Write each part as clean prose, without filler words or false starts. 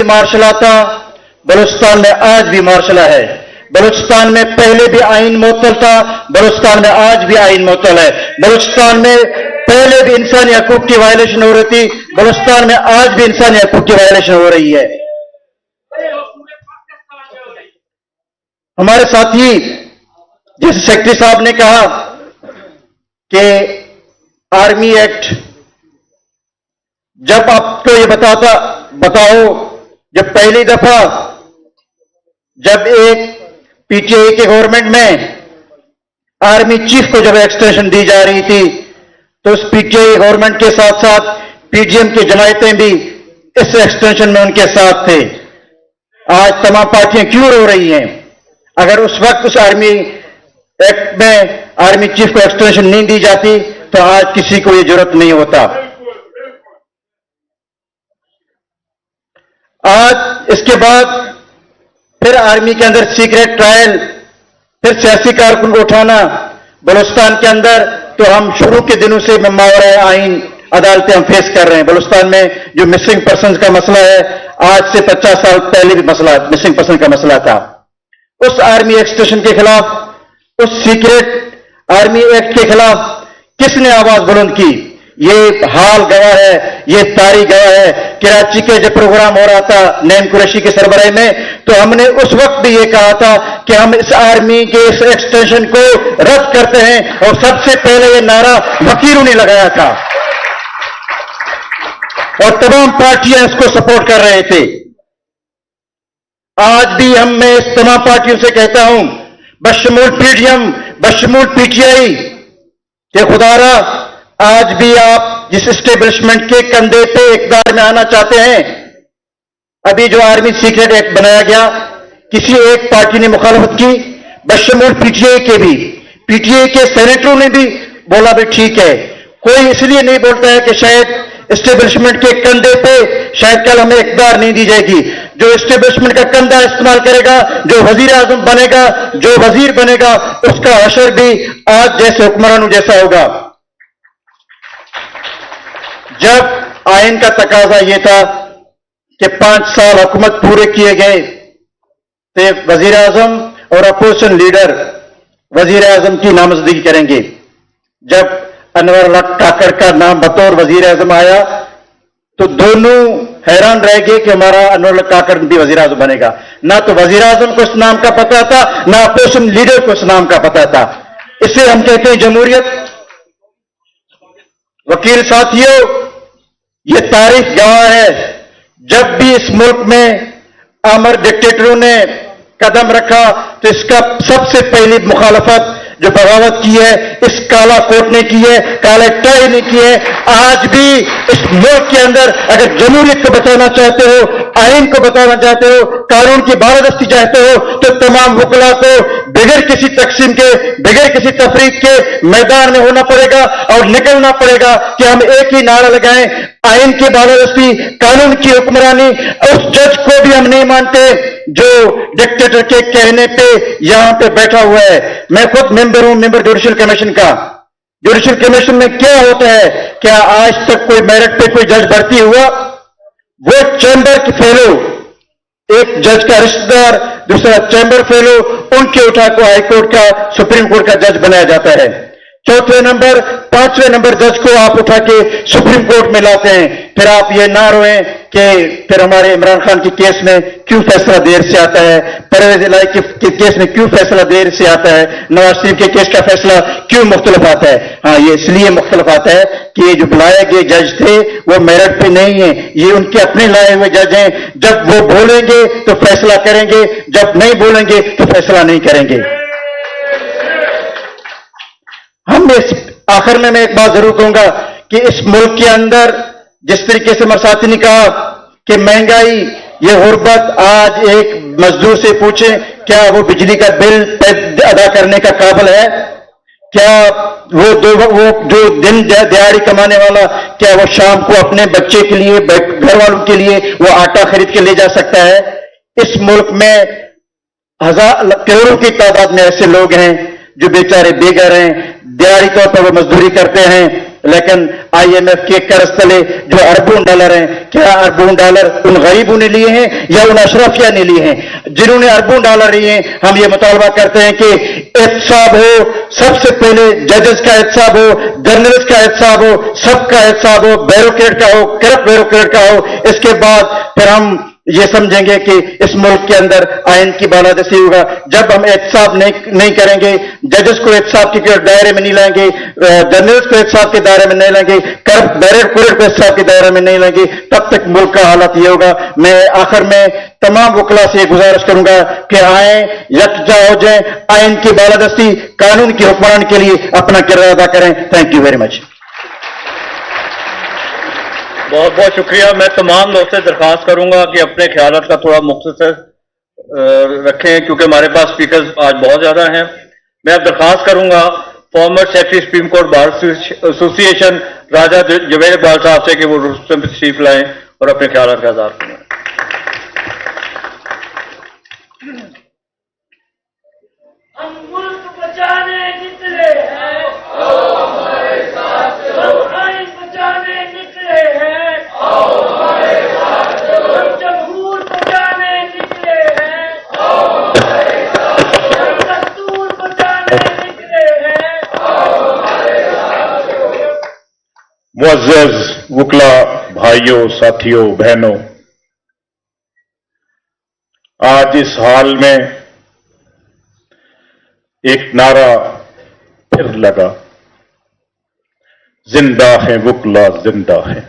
Martial law था, बलूचिस्तान में आज भी मार्शला है। बलूचिस्तान में पहले भी आइन मुअत्तल था, बलूचिस्तान में आज भी आइन मुअत्तल है। बलूचिस्तान में पहले भी इंसानी हकूक की वायलेशन हो रही थी, बलूचिस्तान में आज भी इंसानी हकूक की वायलेशन हो रही है। हमारे साथी जैसे सेक्रेटरी साहब ने कहा कि आर्मी एक्ट, जब आपको ये बताओ जब पहली दफा जब एक पीटीआई के गवर्नमेंट में आर्मी चीफ को जब एक्सटेंशन दी जा रही थी, तो उस पीटीआई गवर्नमेंट के साथ साथ पीडीएम की जमायतें भी इस एक्सटेंशन में उनके साथ थे। आज तमाम पार्टियां क्यों रो रही हैं? अगर उस वक्त उस आर्मी एक्ट में आर्मी चीफ को एक्सटेंशन नहीं दी जाती तो आज किसी को ये जरूरत नहीं होता। आज इसके बाद फिर आर्मी के अंदर सीक्रेट ट्रायल, फिर सियासी कारकुन को उठाना बलूचिस्तान के अंदर, तो हम शुरू के दिनों से मावरा आइन अदालतें हम फेस कर रहे हैं। बलूचिस्तान में जो मिसिंग पर्सन का मसला है, आज से 50 साल पहले भी मसला मिसिंग पर्सन का मसला था। उस आर्मी एक्सटेंशन के खिलाफ, उस सीक्रेट आर्मी एक्ट के खिलाफ किसने आवाज बुलंद की? ये हाल गवाह है, ये तारीख गवाह है। कराची के जब प्रोग्राम हो रहा था नईम कुरैशी की सरबराही में, तो हमने उस वक्त भी ये कहा था कि हम इस आर्मी के इस एक्सटेंशन को रद्द करते हैं, और सबसे पहले ये नारा वकीलों ने लगाया था और तमाम पार्टियां इसको सपोर्ट कर रहे थे। आज भी मैं इस तमाम पार्टियों से कहता हूं, बशमूल पीडीएम, बशमूल पीटीआई, कि खुदारा आज भी आप जिस एस्टेब्लिशमेंट के कंधे पे इक़्तिदार में आना चाहते हैं, अभी जो आर्मी सीक्रेट एक्ट बनाया गया, किसी एक पार्टी ने मुखालफत की, बशमूल पीटीआई के भी, पीटीआई के सेनेटरों ने भी बोला भी ठीक है। कोई इसलिए नहीं बोलता है कि शायद एस्टेब्लिशमेंट के कंधे पे शायद कल हमें इक़्तिदार नहीं दी जाएगी। जो एस्टेब्लिशमेंट का कंधा इस्तेमाल करेगा, जो वजीर आजम बनेगा, जो वजीर बनेगा, उसका हशर भी आज जैसे हुक्मरानों जैसा होगा। जब आइन का तकाजा यह था कि 5 साल हुकूमत पूरे किए गए, तो वजीर आजम और अपोजिशन लीडर वजीर आजम की नामजदगी करेंगे। जब अनवर काकड़ का नाम बतौर वजीर आजम आया, तो दोनों हैरान रह गए कि हमारा अनवर काकड़ भी वजीर आजम बनेगा। ना तो वजीर आजम को इस नाम का पता था, ना अपोजिशन लीडर को इस नाम का पता था। इसे हम कहते हैं जमहूरियत। वकील साथियों, ये तारीख गवाह है, जब भी इस मुल्क में आमर डिक्टेटरों ने कदम रखा, तो इसका सबसे पहली मुखालफत जो बगावत की है इस काला कोट ने की है, काले टाई ने की है। आज भी इस मुल्क के अंदर अगर जमहूरियत को बचाना चाहते हो, आइन को बचाना चाहते हो, कानून की बालादस्ती चाहते हो, तो तमाम वकला को बगैर किसी तकसीम के, बगैर किसी तफरीक के मैदान में होना पड़ेगा और निकलना पड़ेगा कि हम एक ही नारा लगाएं, आइन की बालादस्ती, कानून की हुक्मरानी। उस जज को भी हम नहीं मानते जो डिक्टेटर के कहने पे यहां पे बैठा हुआ है। मैं खुद मेंबर हूं, मेंबर जुडिशियल कमीशन का। जुडिशियल कमीशन में क्या होता है? क्या आज तक कोई मेरिट पे कोई जज भर्ती हुआ? वो चैंबर के फेलो, एक जज का रिश्तेदार, दूसरा चैंबर फेलो, उनके उठा को हाईकोर्ट का, सुप्रीम कोर्ट का जज बनाया जाता है। चौथे नंबर, 5वें नंबर जज को आप उठा के सुप्रीम कोर्ट में लाते हैं। फिर आप ये ना रोएं कि फिर हमारे इमरान खान के केस में क्यों फैसला देर से आता है, परवेज इलाही के केस में क्यों फैसला देर से आता है, नवाज शरीफ के केस का फैसला क्यों मुख्तलिफ आता है। हाँ, ये इसलिए मुख्तलिफ आता है कि ये जो बुलाए गए जज थे वो मेरिट पे नहीं है, ये उनके अपने लाए हुए जज हैं। जब वो बोलेंगे तो फैसला करेंगे, जब नहीं बोलेंगे तो फैसला नहीं करेंगे। हम इस आखिर में मैं एक बात जरूर कहूंगा कि इस मुल्क के अंदर जिस तरीके से मेरे साथी ने कहा कि महंगाई, ये गुर्बत, आज एक मजदूर से पूछें क्या वो बिजली का बिल अदा करने का काबिल है? क्या वो जो दिन दिहाड़ी कमाने वाला, क्या वो शाम को अपने बच्चे के लिए, घर वालों के लिए वो आटा खरीद के ले जा सकता है? इस मुल्क में करोड़ों की तादाद में ऐसे लोग हैं जो बेचारे बेघर हैं, दिहाड़ी तौर पर वो मजदूरी करते हैं, लेकिन IMF के कर्ज तले जो अरबों डॉलर हैं, क्या अरबों डॉलर उन गरीबों ने लिए हैं या उन अशरफिया ने लिए हैं? जिन्होंने अरबों डॉलर लिए हैं, हम ये मुतालबा करते हैं कि एहतसाब हो, सबसे पहले जजेस का एहतसाब हो, जर्नलिस्ट का एहतसाब हो, सबका एहतसाब हो, ब्यूरोक्रेट का हो, करप्ट ब्यूरोक्रेट का हो। इसके बाद फिर हम ये समझेंगे कि इस मुल्क के अंदर आइन की बालादस्ती होगा। जब हम एहतसाब नहीं करेंगे, जजेस को एहतसाब के दायरे में नहीं लाएंगे, जर्नलिस्ट को एहतसाब के दायरे में नहीं लाएंगे, करप्ट ब्यूरोक्रेट को एहतसाब के दायरे में नहीं लाएंगे, तब तक मुल्क का हालत ये होगा। मैं आखिर में तमाम वकला से गुजारिश करूंगा कि आए, यकजा हो जाए, आइन की बालादस्ती, कानून की हुक्मरानी के लिए अपना किरदार अदा करें। Thank you very much. बहुत बहुत शुक्रिया। मैं तमाम लोग से दरख्वास्त करूंगा कि अपने ख्यालात का थोड़ा मुख्तसर रखें, क्योंकि हमारे पास स्पीकर्स आज बहुत ज्यादा हैं। मैं अब दरख्वास्त करूंगा former secretary supreme court bar association Raja Javed Iqbal साहब से कि वो रुस्तम तशरीफ लाएं और अपने ख्यालात का इज़हार करें। हम मुल्क बचाने निकले हैं, हमारे साथ हम आइन बचाने निकले हैं, हमारे साथ हम जमहूर बचाने निकले हैं, हमारे साथ हम दस्तूर बचाने निकले हैं, हमारे साथ। मुअज़्ज़ज़ वकला भाइयों, साथियों, बहनों, आज इस हाल में एक नारा फिर लगा, जिंदा है वकला, जिंदा है।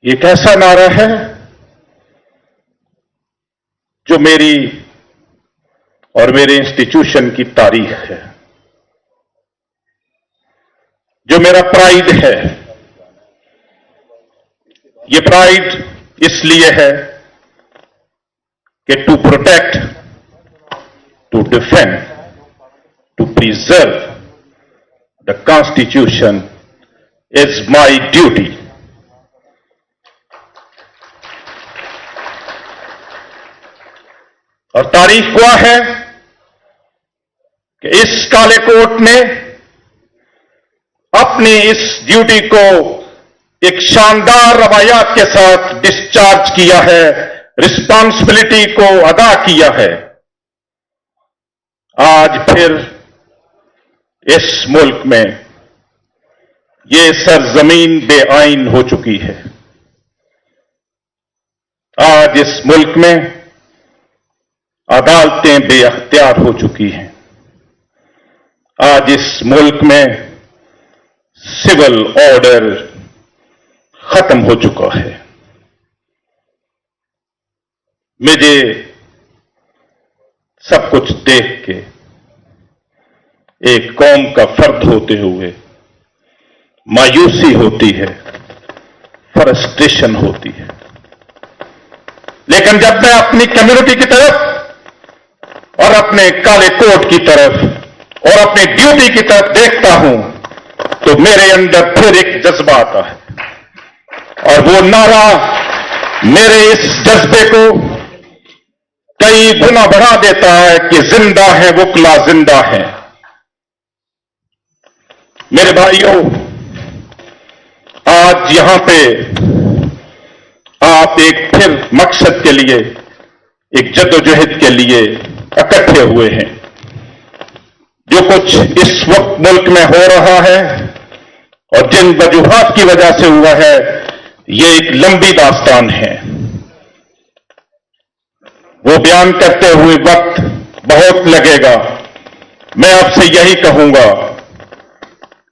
ये कैसा नारा है जो मेरी और मेरे इंस्टीट्यूशन की तारीख है, जो मेरा प्राइड है। ये प्राइड इसलिए है कि to protect, to defend, to preserve the constitution is my duty. और तारीख हुआ है कि इस काले कोर्ट ने अपनी इस ड्यूटी को एक शानदार रवायात के साथ डिस्चार्ज किया है, रिस्पांसिबिलिटी को अदा किया है। आज फिर इस मुल्क में ये सरजमीन बेआइन हो चुकी है। आज इस मुल्क में अदालतें बेअख्तियार हो चुकी हैं। आज इस मुल्क में सिविल ऑर्डर खत्म हो चुका है। मुझे सब कुछ देख के एक कौम का फर्द होते हुए मायूसी होती है, फ्रस्ट्रेशन होती है। लेकिन जब मैं अपनी कम्युनिटी की तरफ और अपने काले कोट की तरफ और अपनी ड्यूटी की तरफ देखता हूं तो मेरे अंदर फिर एक जज्बा आता है, और वो नारा मेरे इस जज्बे को कई गुना बढ़ा देता है कि जिंदा है वकला, जिंदा है। मेरे भाइयों, आज यहां पे आप एक फिर मकसद के लिए, एक जद्दोजहद के लिए इकट्ठे हुए हैं। जो कुछ इस वक्त मुल्क में हो रहा है और जिन वजूहात की वजह से हुआ है, ये एक लंबी दास्तान है। वो बयान करते हुए वक्त बहुत लगेगा। मैं आपसे यही कहूंगा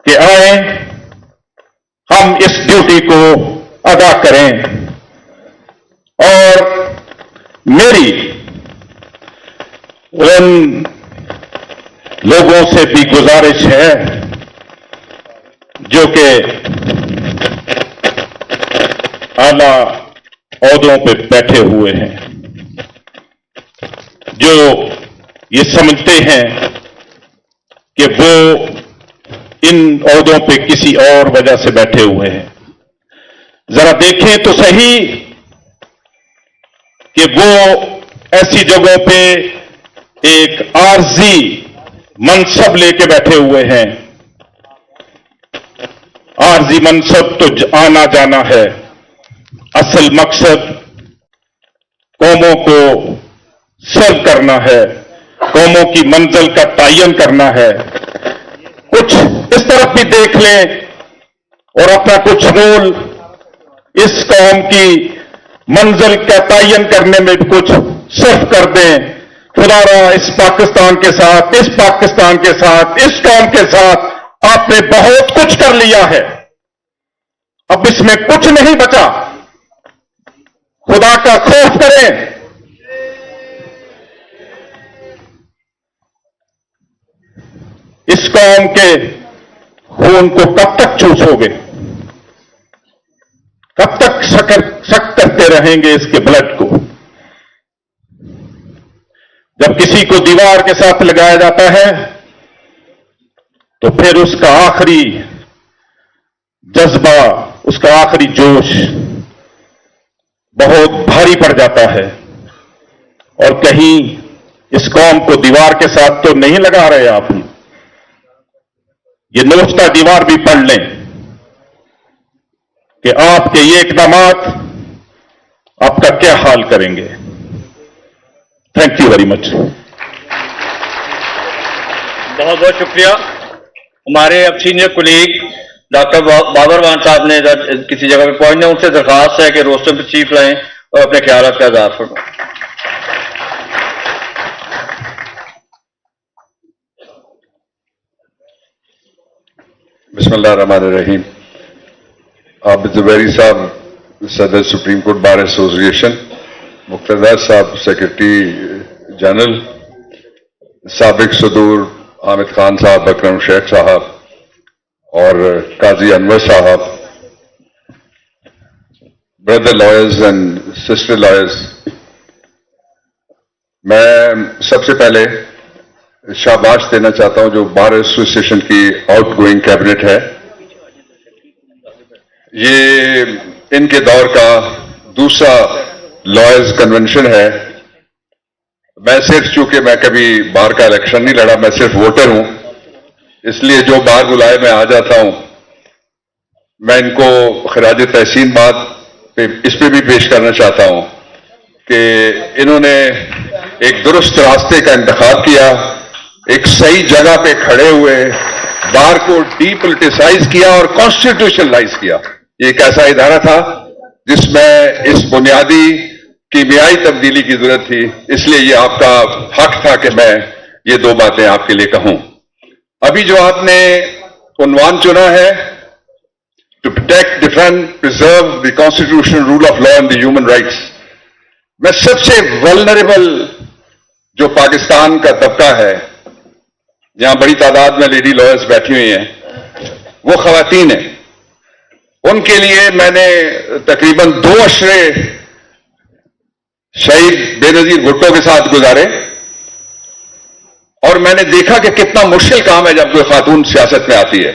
कि आए, हम इस ड्यूटी को अदा करें। और मेरी उन लोगों से भी गुजारिश है जो कि आला ओहदों पे बैठे हुए हैं, जो ये समझते हैं कि वो इन ओहदों पे किसी और वजह से बैठे हुए हैं। जरा देखें तो सही कि वो ऐसी जगहों पे एक आर्जी मनसब लेके बैठे हुए हैं। आरजी मनसब तो आना जाना है, असल मकसद कौमों को सर्व करना है, कौमों की मंजिल का तयन करना है। कुछ इस तरफ भी देख लें और अपना कुछ रोल इस कौम की मंजिल का तयन करने में भी कुछ सर्व कर दें। खुदारा इस पाकिस्तान के साथ, इस पाकिस्तान के साथ, इस कौम के साथ आपने बहुत कुछ कर लिया है, अब इसमें कुछ नहीं बचा। खुदा का खौफ करें। इस कौम के खून को कब तक चूसोगे? कब तक शक करते रहेंगे इसके ब्लड को? जब किसी को दीवार के साथ लगाया जाता है तो फिर उसका आखिरी जज्बा, उसका आखिरी जोश बहुत भारी पड़ जाता है। और कहीं इस कौम को दीवार के साथ तो नहीं लगा रहे आप, ये नोचता दीवार भी पढ़ लें कि आपके ये इकदामात आपका क्या हाल करेंगे। Thank you very much. बहुत बहुत शुक्रिया। हमारे अब सीनियर कुलीग डॉक्टर बाबर वान साहब ने किसी जगह पे पहुंचने, उनसे दरखास्त है कि रोस्टर पे चीफ लाएं और अपने ख्यालात का इज़हार फरमाएं। बिस्मिल्लाहिर्रहमानिर्रहीम। आप ज़ुबैरी साहब सदर सुप्रीम कोर्ट बार एसोसिएशन, मुख्तदार साहब सेक्रेटरी जनरल, साबिक सदूर हामिद खान साहब, अकरम शेख साहब और काजी अनवर साहब, brother lawyers and sister lawyers, मैं सबसे पहले शाबाश देना चाहता हूं जो बार एसोसिएशन की आउटगोइंग कैबिनेट है। ये इनके दौर का दूसरा लॉयर्स कन्वेंशन है। मैं सिर्फ, चूंकि मैं कभी बार का इलेक्शन नहीं लड़ा, मैं सिर्फ वोटर हूं, इसलिए जो बार बुलाए मैं आ जाता हूं। मैं इनको खराज तहसीन बात इस पे भी पेश करना चाहता हूं कि इन्होंने एक दुरुस्त रास्ते का इंतखाब किया, एक सही जगह पे खड़े हुए, बार को डीपोलिटिसाइज किया और कॉन्स्टिट्यूशनलाइज किया। ये एक ऐसा इदारा था जिसमें इस बुनियादी कीमियाई तब्दीली की जरूरत थी, इसलिए ये आपका हक था कि मैं ये दो बातें आपके लिए कहूं। अभी जो आपने उन्वान चुना है, to protect, defend, preserve the constitutional rule of law and the human rights, मैं सबसे वल्नरेबल जो पाकिस्तान का तबका है, जहां बड़ी तादाद में लेडी लॉयर्स बैठी हुई हैं, वो खवातीन हैं। उनके लिए मैंने तकरीबन 2 अशरे शहीद बेनजीर भुट्टो के साथ गुजारे और मैंने देखा कि कितना मुश्किल काम है जब कोई खातून सियासत में आती है।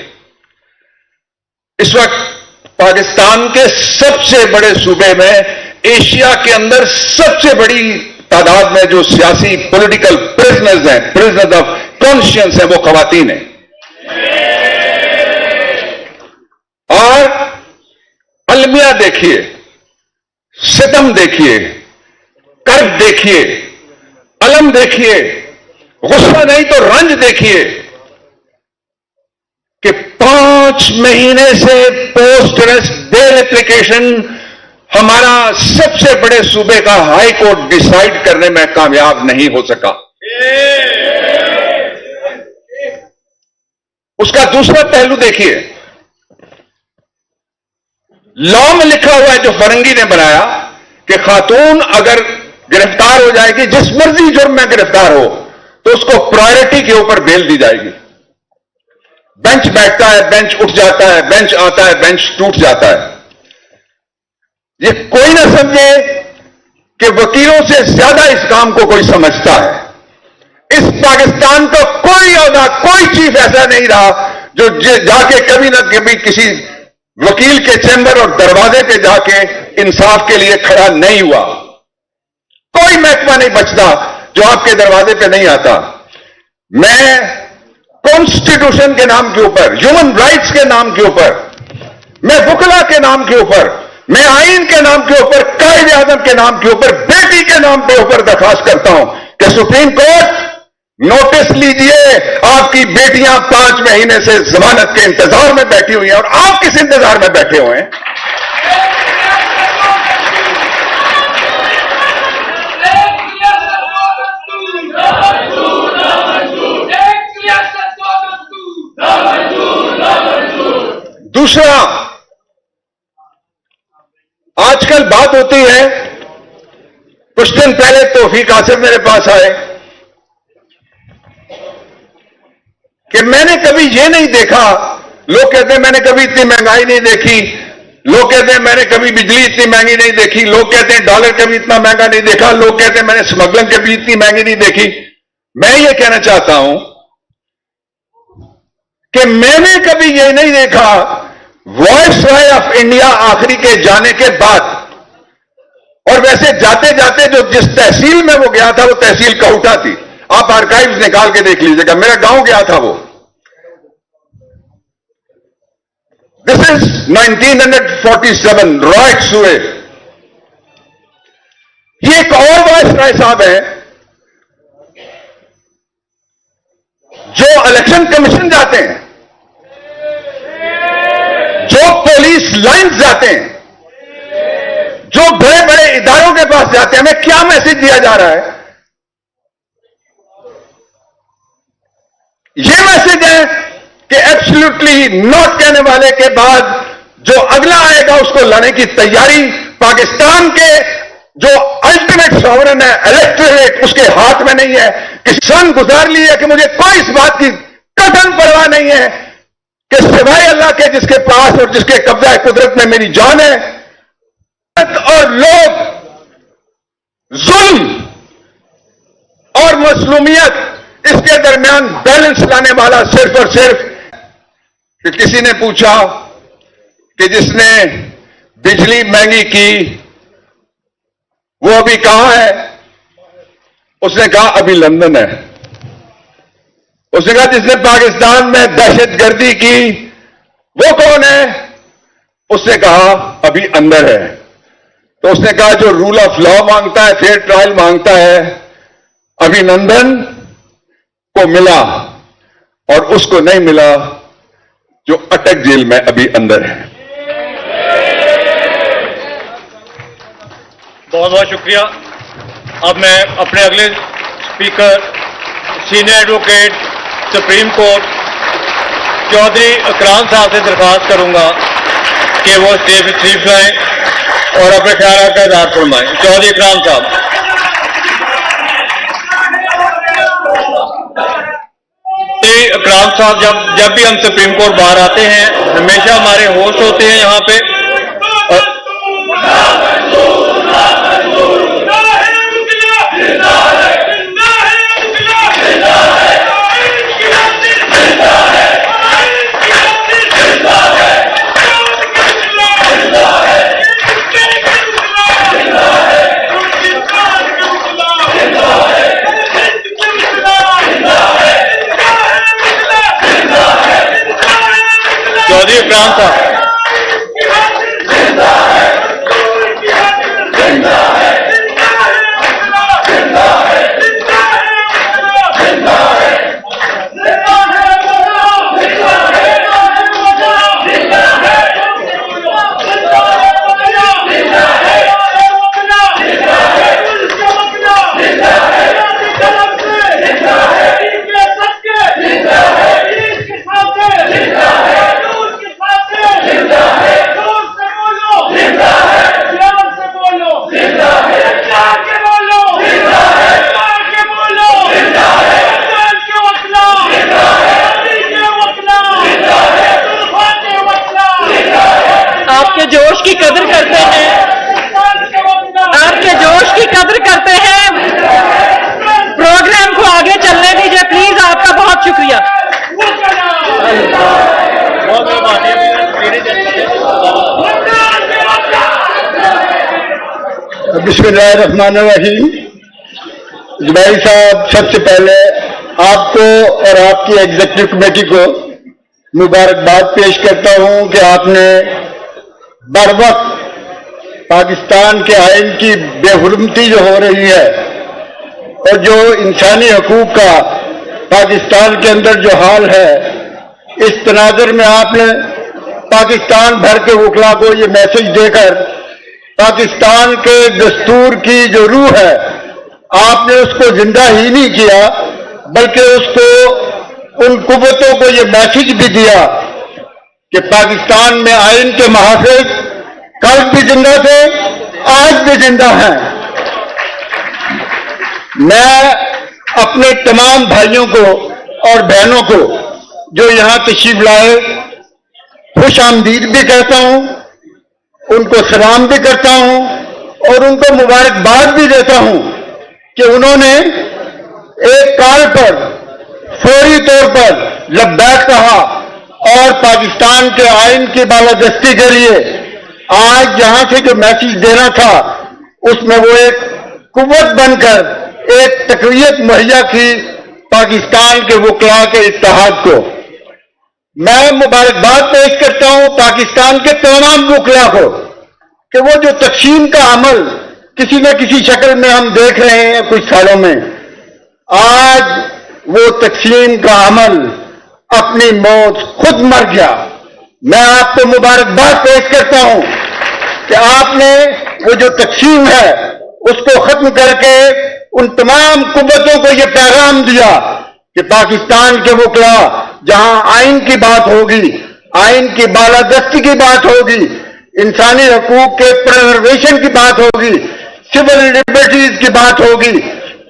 इस वक्त पाकिस्तान के सबसे बड़े सूबे में, एशिया के अंदर सबसे बड़ी तादाद में जो सियासी पॉलिटिकल प्रिजनर्स हैं, प्रिजनर्स ऑफ कॉन्शियंस हैं, वो खवातीन हैं। और अलमिया देखिए, सितम देखिए, कर्ब देखिए, अलम देखिए, गुस्सा नहीं तो रंज देखिए कि 5 महीने से पोस्ट अरेस्ट बेल एप्लीकेशन हमारा सबसे बड़े सूबे का हाई कोर्ट डिसाइड करने में कामयाब नहीं हो सका। उसका दूसरा पहलू देखिए, लॉ में लिखा हुआ है जो फरंगी ने बनाया कि खातून अगर गिरफ्तार हो जाएगी, जिस मर्जी जुर्म में गिरफ्तार हो, तो उसको प्रायोरिटी के ऊपर बेल दी जाएगी। बेंच बैठता है, बेंच उठ जाता है, बेंच आता है, बेंच टूट जाता है। ये कोई ना समझे कि वकीलों से ज्यादा इस काम को कोई समझता है। इस पाकिस्तान का कोई औहदा, कोई चीफ ऐसा नहीं रहा जो जाके कभी ना कभी किसी वकील के चैम्बर और दरवाजे पे जाके इंसाफ के लिए खड़ा नहीं हुआ। कोई महकमा नहीं बचता जो आपके दरवाजे पे नहीं आता। मैं कॉन्स्टिट्यूशन के नाम के ऊपर, ह्यूमन राइट्स के नाम के ऊपर, मैं वकला के नाम के ऊपर, मैं आइन के नाम के ऊपर, कायदे आजम के नाम के ऊपर, बेटी के नाम के ऊपर दरखास्त करता हूं कि सुप्रीम कोर्ट नोटिस लीजिए, आपकी बेटियां 5 महीने से जमानत के इंतजार में बैठी हुई हैं और आप किस इंतजार में बैठे हुए हैं? दूसरा, आजकल बात होती है, कुछ दिन पहले तौफीक आसिफ मेरे पास आए कि मैंने कभी ये नहीं देखा, लोग कहते हैं मैंने कभी इतनी महंगाई नहीं देखी, लोग कहते हैं मैंने कभी बिजली इतनी महंगी नहीं देखी, लोग कहते हैं डॉलर कभी इतना महंगा नहीं देखा, लोग कहते हैं मैंने स्मगलिंग कभी इतनी महंगी नहीं देखी। मैं ये कहना चाहता हूं कि मैंने कभी ये नहीं देखा, वॉइस रॉय ऑफ इंडिया आखिरी के जाने के बाद, और वैसे जाते जाते जो जिस तहसील में वो गया था वो तहसील कौटा थी, आप आर्काइव्स निकाल के देख लीजिएगा, मेरा गांव गया था वो। दिस इज 1947, रॉयट्स हुए। ये एक और वॉइस रॉय साहब है जो इलेक्शन कमीशन जाते हैं, जो पुलिस लाइन्स जाते हैं, जो बड़े बड़े इदारों के पास जाते हैं, हमें क्या मैसेज दिया जा रहा है? ये मैसेज है कि एब्सोल्युटली नॉट कहने वाले के बाद जो अगला आएगा उसको लाने की तैयारी पाकिस्तान के जो अल्टीमेट सॉवरन है इलेक्टोरेट, उसके हाथ में नहीं है। किसान गुजार ली है कि मुझे कोई इस बात की कतई परवाह नहीं है कि सिवाय अल्लाह के जिसके पास और जिसके कब्जा कुदरत में मेरी जान है, और लोग जुल्म और मसलूमियत इसके दरमियान बैलेंस लाने वाला सिर्फ और सिर्फ कि किसी ने पूछा कि जिसने बिजली महंगी की वो अभी कहां है? उसने कहा अभी लंदन है। उसने कहा जिसने पाकिस्तान में दहशतगर्दी की वो कौन है? उसने कहा अभी अंदर है। तो उसने कहा जो रूल ऑफ लॉ मांगता है, फेयर ट्रायल मांगता है, अभिनंदन को मिला और उसको नहीं मिला जो अटक जेल में अभी अंदर है। बहुत बहुत शुक्रिया। अब मैं अपने अगले speaker senior advocate supreme court Chaudhry Ikram साहब से दरख्वास्त करूंगा कि वो स्टेज पर तशरीफ लाएं और अपने ख्याल का इज़हार फरमाएं। चौधरी इकराम साहब। इकराम साहब जब भी हम सुप्रीम कोर्ट बाहर आते हैं हमेशा हमारे होस्ट होते हैं यहाँ पे, और चौधरी इकराम साहब। आपके जोश की कदर करते हैं, आपके जोश की कदर करते हैं। प्रोग्राम को आगे चलने दीजिए प्लीज, आपका बहुत शुक्रिया। बिस्मिल्लाहिर्रहमानिर्रहीम। जुबैर साहब, सबसे पहले آپ کو اور آپ کی ایگزیکٹو کمیٹی کو مبارکباد پیش کرتا ہوں کہ آپ نے بر وقت پاکستان کے آئین کی بے حرمتی جو ہو رہی ہے اور جو انسانی حقوق کا پاکستان کے اندر جو حال ہے، اس تناظر میں آپ نے پاکستان بھر کے وکلا کو یہ میسج دے کر پاکستان کے دستور کی جو روح ہے آپ نے اس کو زندہ ہی نہیں کیا، بلکہ اس کو ان قوتوں کو یہ میسج بھی دیا کہ پاکستان میں آئین کے محافظ کل بھی زندہ تھے، آج بھی زندہ ہیں۔ میں اپنے تمام بھائیوں کو اور بہنوں کو جو یہاں تشریف لائے خوش آمدید بھی کہتا ہوں، ان کو سلام بھی کرتا ہوں اور ان کو مبارکباد بھی دیتا ہوں کہ انہوں نے ایک کال پر فوری طور پر لبیک کہا اور پاکستان کے آئین کی بالادستی کے لیے آج جہاں سے جو میسج دینا تھا اس میں وہ ایک قوت بن کر ایک تقویت مہیا کی پاکستان کے وکلاء کے اتحاد کو۔ میں مبارکباد پیش کرتا ہوں پاکستان کے تمام وکلاء کو کہ وہ جو تقسیم کا عمل کسی نہ کسی شکل میں ہم دیکھ رہے ہیں کچھ سالوں میں، آج وہ تقسیم کا عمل اپنی موت خود مر گیا۔ میں آپ کو مبارکباد پیش کرتا ہوں کہ آپ نے وہ جو تقسیم ہے اس کو ختم کر کے ان تمام قوتوں کو یہ پیغام دیا کہ پاکستان کے وکلاء جہاں آئین کی بات ہوگی، آئین کی بالادستی کی بات ہوگی، انسانی حقوق کے پرزرویشن کی بات ہوگی، سول لبرٹیز کی بات ہوگی،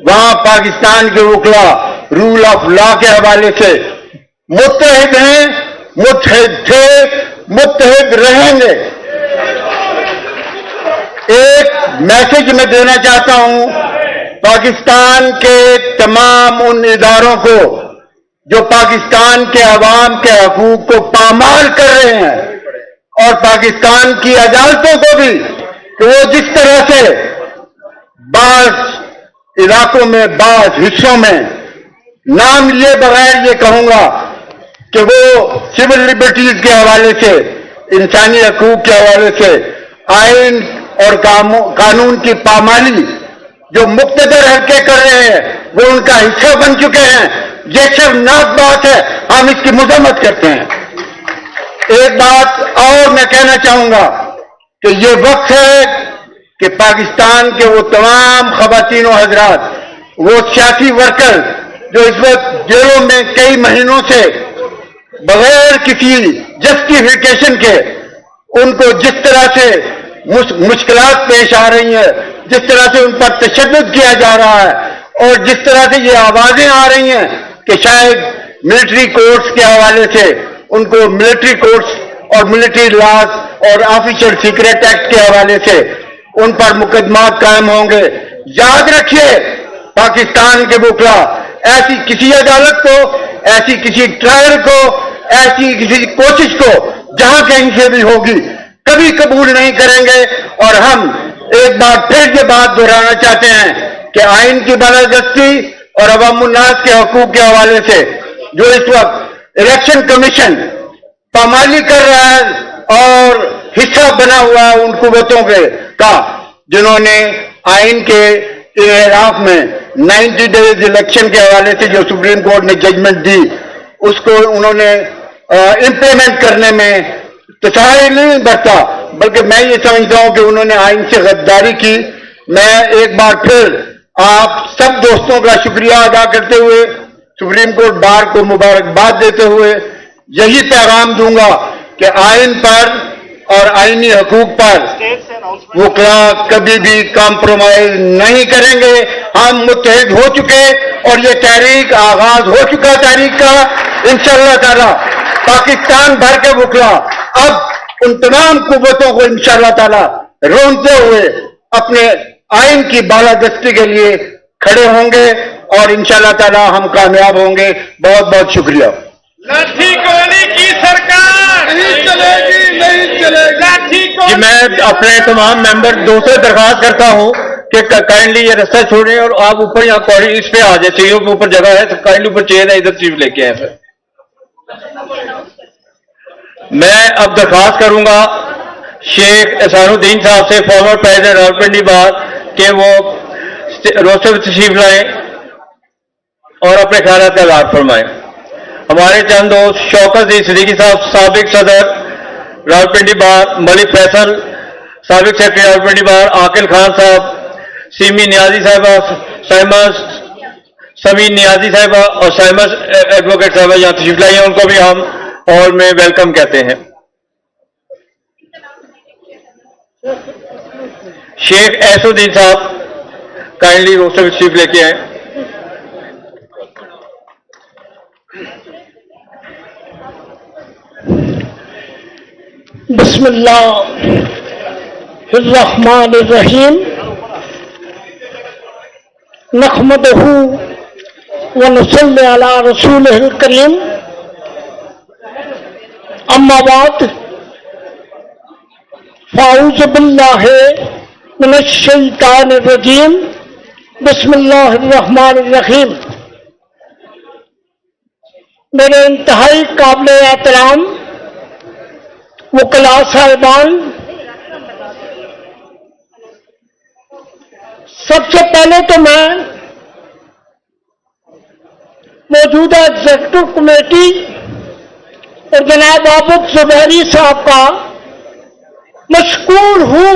وہاں پاکستان کے وکلاء رول آف لا کے حوالے سے متحد ہیں، متحد تھے، متحد رہیں گے۔ ایک میسج میں دینا چاہتا ہوں پاکستان کے تمام ان اداروں کو جو پاکستان کے عوام کے حقوق کو پامال کر رہے ہیں اور پاکستان کی عدالتوں کو بھی کہ وہ جس طرح سے بعض علاقوں میں بعض حصوں میں نام لیے بغیر یہ کہوں گا کہ وہ سول لبرٹیز کے حوالے سے، انسانی حقوق کے حوالے سے آئین اور قانون کی پامالی جو مقتدر حلقے کر رہے ہیں وہ ان کا حصہ بن چکے ہیں، یہ شرمناک بات ہے، ہم اس کی مذمت کرتے ہیں۔ ایک بات اور میں کہنا چاہوں گا کہ یہ وقت ہے کہ پاکستان کے وہ تمام خواتین و حضرات، وہ سیاسی ورکر جو اس وقت جیلوں میں کئی مہینوں سے بغیر کسی جسٹیفیکیشن کے ان کو جس طرح سے مشکلات پیش آ رہی ہیں، جس طرح سے ان پر تشدد کیا جا رہا ہے اور جس طرح سے یہ آوازیں آ رہی ہیں کہ شاید ملٹری کورٹس کے حوالے سے ان کو ملٹری کورٹس اور ملٹری لاز اور آفیشل سیکرٹ ایکٹ کے حوالے سے ان پر مقدمات قائم ہوں گے۔ یاد رکھیے پاکستان کے وکلاء ایسی کسی عدالت کو، ایسی کسی ٹرائل کو، ایسی کسی کوشش کو جہاں کہیں سے بھی ہوگی کبھی قبول نہیں کریں گے۔ اور ہم ایک بار پھر یہ بات دہرانا چاہتے ہیں کہ آئین کی بالادستی اور عوام الناس کے حقوق کے حوالے سے جو اس وقت الیکشن کمیشن پامالی کر رہا ہے اور حصہ بنا ہوا ہے ان قوتوں کا جنہوں نے آئین کے انحراف میں 90 ڈیز الیکشن کے حوالے سے جو سپریم کورٹ نے ججمنٹ دی اس کو انہوں نے امپلیمنٹ کرنے میں تساہل نہیں برتا، بلکہ میں یہ سمجھتا ہوں کہ انہوں نے آئین سے غداری کی۔ میں ایک بار پھر آپ سب دوستوں کا شکریہ ادا کرتے ہوئے سپریم کورٹ بار کو مبارکباد دیتے ہوئے یہی پیغام دوں گا کہ آئین پر اور آئینی حقوق پر وکلاء کبھی بھی کمپرومائز نہیں کریں گے۔ ہم متحد ہو چکے اور یہ تحریک آغاز ہو چکا تحریک کا، انشاءاللہ تعالی پاکستان بھر کے وکلاء اب ان تمام قوتوں کو انشاءاللہ تعالی رونتے ہوئے اپنے آئین کی بالادستی کے لیے کھڑے ہوں گے اور انشاءاللہ تعالی ہم کامیاب ہوں گے۔ بہت بہت شکریہ۔ لاٹھی کولی کی سرکار نہیں چلے گی، نہیں چلے گی۔ لاٹھی کہ میں اپنے تمام ممبر دوستوں سے درخواست کرتا ہوں कि काइंडली ये रास्ता छोड़ें और आप ऊपर यहाँ कॉरिडोर इस पे आ जाए, चेयरों पे ऊपर जगह है, तो काइंडली ऊपर चेयर है, इधर चीफ लेके आए सर। मैं अब दरखास्त करूंगा शेख एहसानुद्दीन साहब से, फॉर्मर प्रेसिडेंट रावलपिंडी बार, के वो रोस्टर में तशरीफ लाएं और अपने ख्याल का इज़हार फरमाएं। हमारे चंद दोस्त शौकत सिद्दीकी साहब, साबिक सदर रावलपिंडी बार, मलिक फैसल साबिक सेक्रेटरी रावलपिंडी बार, आकिल खान साहब, सीमी नियाजी साहिबा, साइमा समी नियाजी साहिबा और साइमा एडवोकेट साहिबा यहाँ तशरीफ लाई हैं, उनको भी हम हॉल में वेलकम कहते हैं। शेख एहसानुद्दीन साहब काइंडली रोस्टर में तशरीफ लेके आए। बिस्मिल्लाहिर्रहमानिर्रहीम। नहमदहू व नसल्ली अला रसूलिहिल करीम। अम्मा बाद फ़ाऊज़ु बिल्लाहि मिनश शैतानिर रजीम। बिस्मिल्लाहिर्रहमानिर्रहीम। मेरे इंतहाई काबिल एहतराम वकला साहिबान, सबसे पहले तो मैं मौजूदा एग्जीक्यूटिव कमेटी और जनाब आबिद जुबैरी साहब का मशकूर हूं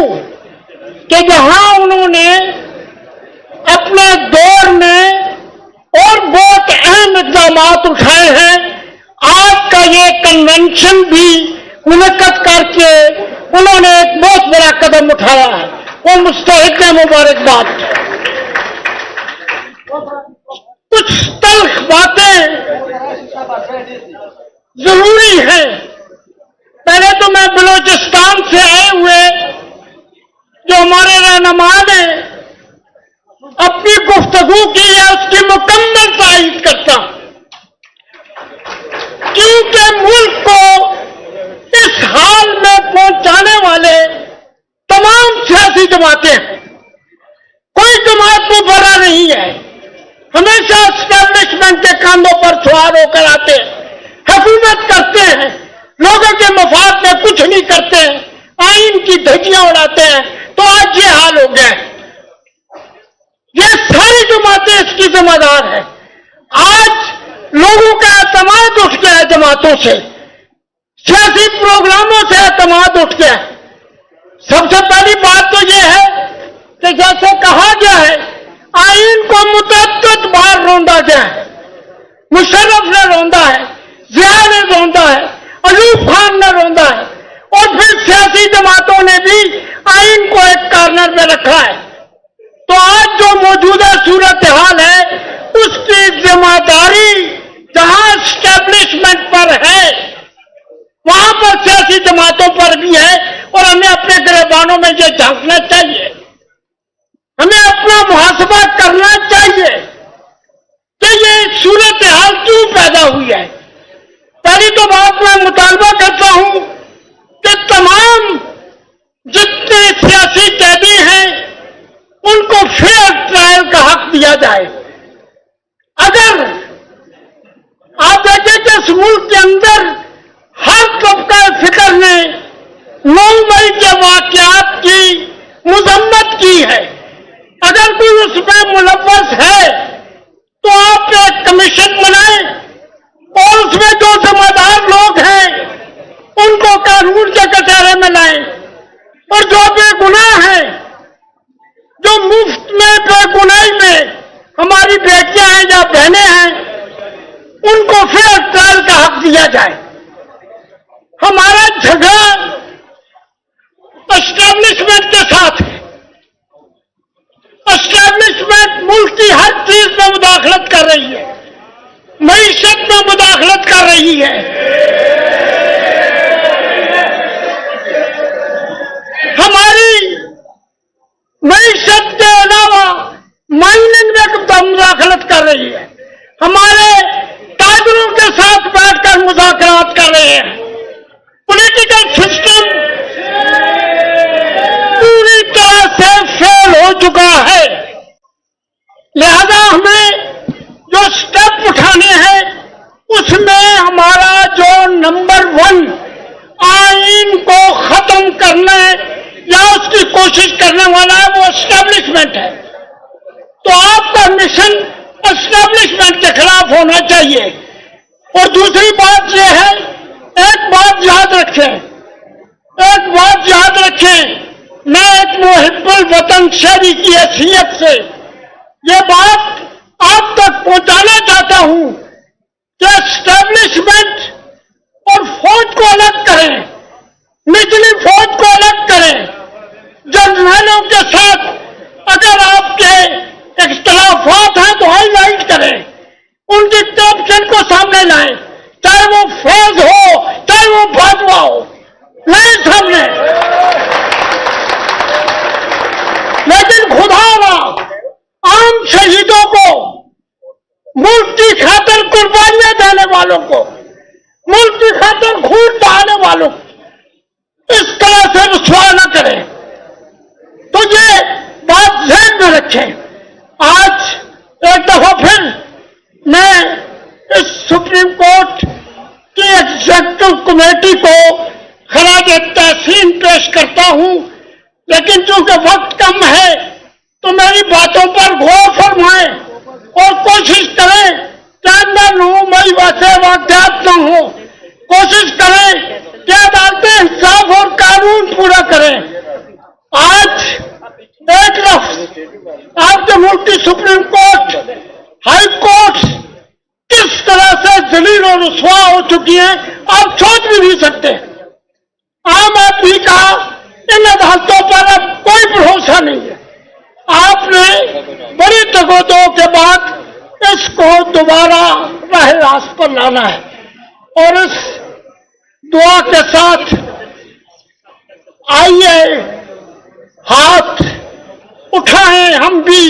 कि जहां उन्होंने अपने दौर में और बहुत अहम इक़दाम उठाए हैं, आज का ये कन्वेंशन भी मुनक्कद करके उन्होंने एक बहुत बड़ा कदम उठाया है, वो मुस्तहिक है मुबारकबाद। कुछ तल्ख बातें जरूरी हैं। पहले तो मैं बलूचिस्तान से आए हुए जो हमारे रहनुमा ने अपनी गुफ्तगू की है उसकी मुकम्मल तारीफ करता हूं, क्योंकि मुल्क को इस हाल में पहुंचाने वाले तमाम सियासी जमातें हैं। कोई जमात को बड़ा नहीं है, हमेशा एस्टैब्लिशमेंट के कांधों पर सवार होकर आते हैं, हुकूमत करते हैं, लोगों के मफाद में कुछ नहीं करते हैं, आइन की धज्जियां उड़ाते हैं। तो आज ये हाल हो गया है। ये सारी जमातें इसकी जिम्मेदार है। आज लोगों का एतमाद उठ गया है, जमातों से, सियासी प्रोग्रामों से एतमाद उठ गया है। सबसे पहली बात तो ये है कि जैसे कहा गया है, आइन को मुतअद्दिद बार रोंदा गया है। मुशर्रफ ने रोंदा है, जिया ने रोंदा है, अयूब खान ने रोंदा है, और फिर सियासी जमातों ने भी आइन को एक कॉर्नर में रखा है। तो आज जो मौजूदा सूरत हाल है उसकी जिम्मेदारी जहां एस्टैब्लिशमेंट पर है वहां पर सियासी जमातों पर भी है, और हमें अपने गिरबानों में ये झांकना चाहिए, हमें अपना मुहासबा करना चाहिए कि ये सूरत हाल क्यों पैदा हुई है। पहली तो बात मैं मुतालबा करता हूं कि तमाम जितने सियासी कैदी हैं उनको फेयर ट्रायल का हक दिया जाए। अगर आप देखें कि इस मुल्क के अंदर हर तबका फिक्र ने 9 मई के वाकयात की मजम्मत की है। अगर कोई उसमें मुलव्वस है तो आप एक कमीशन बनाएं और उसमें जो जिम्मेदार लोग हैं उनको कानून के कटहरे में लाएं, और जो बेगुनाह हैं, जो मुफ्त में बेगुनाही में हमारी बेटियां हैं या बहनें हैं, उनको फेयर ट्रायल का हक दिया जाए। हमारा झगड़ा एस्टैब्लिशमेंट के साथ है। एस्टैब्लिशमेंट मुल्क की हर चीज में मुदाखलत कर रही है, मईशत में मुदाखलत कर रही है। हमारी मईशत के अलावा माइनिंग में मुदाखलत कर रही है, हमारे कायदरों के साथ बैठकर मुज़ाकरात कर रहे हैं। पॉलिटिकल सिस्टम पूरी तरह से फेल हो चुका है, लिहाजा हमें जो स्टेप उठाने हैं उसमें हमारा जो नंबर 1 आइन को खत्म करना या उसकी कोशिश करने वाला है वो एस्टेब्लिशमेंट है। तो आपका मिशन एस्टेब्लिशमेंट के खिलाफ होना चाहिए। और दूसरी बात यह है, एक बात याद रखें, मैं एक मुहिब्बुल वतन शहरी की हैसियत से ये बात आप तक पहुंचाना चाहता हूं कि एस्टेब्लिशमेंट और फौज को अलग करें, निचली फौज को अलग करें। जर्नलों के साथ अगर आपके इख्तलाफात हैं तो हाईलाइट करें, उनकी करप्शन को सामने लाएं, चाहे वो फौज हो चाहे वो भाजपा हो, लाएं सामने। लेकिन खुदा आम शहीदों को, मुल्क की खातिर कुर्बानियां देने वालों को, मुल्क की खातिर खून बहाने वालों को इस तरह से रुसवा न करें। तो ये बात ध्यान में रखें। आज एक दफा फिर मैं इस सुप्रीम कोर्ट की एग्जीक्यूटिव कमेटी को खराज तहसीन पेश करता हूं, लेकिन चूंकि वक्त कम है तो मेरी बातों पर गौर फरमाएं और कोशिश करें कि अंदर हो मई वैसे वाकयात न हो। कोशिश करें कि अदालतें इंसाफ और कानून पूरा करें। आज एक लफ्ज आपके मुल्क की सुप्रीम कोर्ट, हाई कोर्ट किस तरह से जलील और रुसवा हो चुकी है आप सोच भी नहीं सकते। आम आदमी का इन अदालतों पर अब कोई भरोसा नहीं है। आपने बड़ी तगोदों के बाद इसको दोबारा राह रास्त पर लाना है और इस दुआ के साथ आइए हाथ उठाएं हम भी,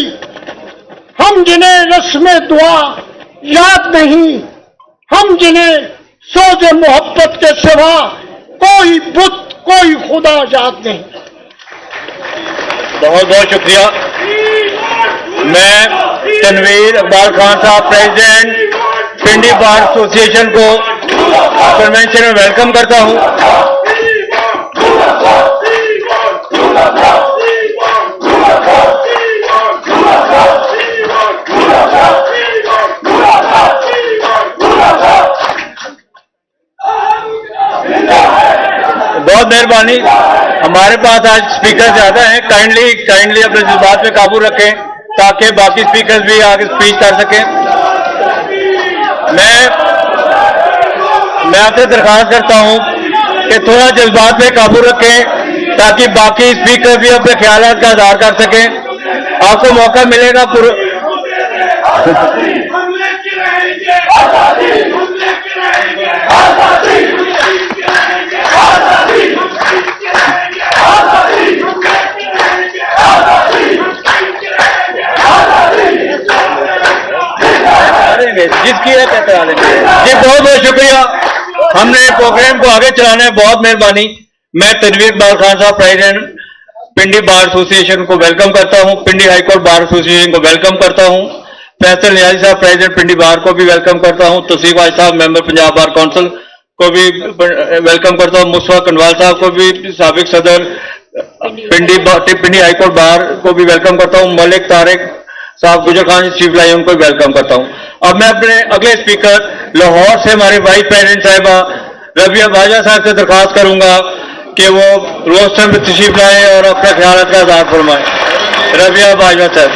हम जिन्हें रस्म दुआ याद नहीं, हम जिन्हें सोच मोहब्बत के सिवा कोई बुत कोई खुदा याद नहीं। बहुत बहुत शुक्रिया। मैं तनवीर इकबाल खान साहब, प्रेसिडेंट पिंडी बार एसोसिएशन को कन्वेंशन में वेलकम करता हूं। बहुत मेहरबानी। हमारे पास आज स्पीकर ज्यादा हैं, काइंडली अपने जज्बात पे काबू रखें ताकि बाकी स्पीकर भी आगे स्पीच कर सकें। मैं आपसे दरख्वास्त करता हूं कि थोड़ा जज्बात पे काबू रखें ताकि बाकी स्पीकर भी अपने ख्यालात का इज़हार कर सकें। आपको मौका मिलेगा जिसकी है कहते आ लेंगे। जी बहुत बहुत शुक्रिया। हमने प्रोग्राम को आगे चलाने में बहुत मेहरबानी। मैं तनवीर इकबाल खान साहब, प्रेसिडेंट पिंडी बार एसोसिएशन को वेलकम करता हूं, पिंडी हाईकोर्ट बार एसोसिएशन को वेलकम करता हूं, फैसल नियाजी साहब प्रेसिडेंट पिंडी बार को भी वेलकम करता हूं, तौसीफ वाज साहब मेंबर पंजाब बार काउंसिल को भी वेलकम करता हूं, मुस्तफा कनवाल साहब को भी साबिक सदर पिंडी हाईकोर्ट बार को भी वेलकम करता हूं, मलिक तारिक साहब गुजर खान चीफ लाइन को वेलकम करता हूं। अब मैं अपने अगले स्पीकर लाहौर से हमारे वाइस प्रेसिडेंट साहिबा रबिया बाजवा साहब से दरख्वास्त करूंगा कि वो रोस्टर में तशरीफ लाए और अपने ख्याल का इज़हार फरमाए। रबिया बाजवा साहब।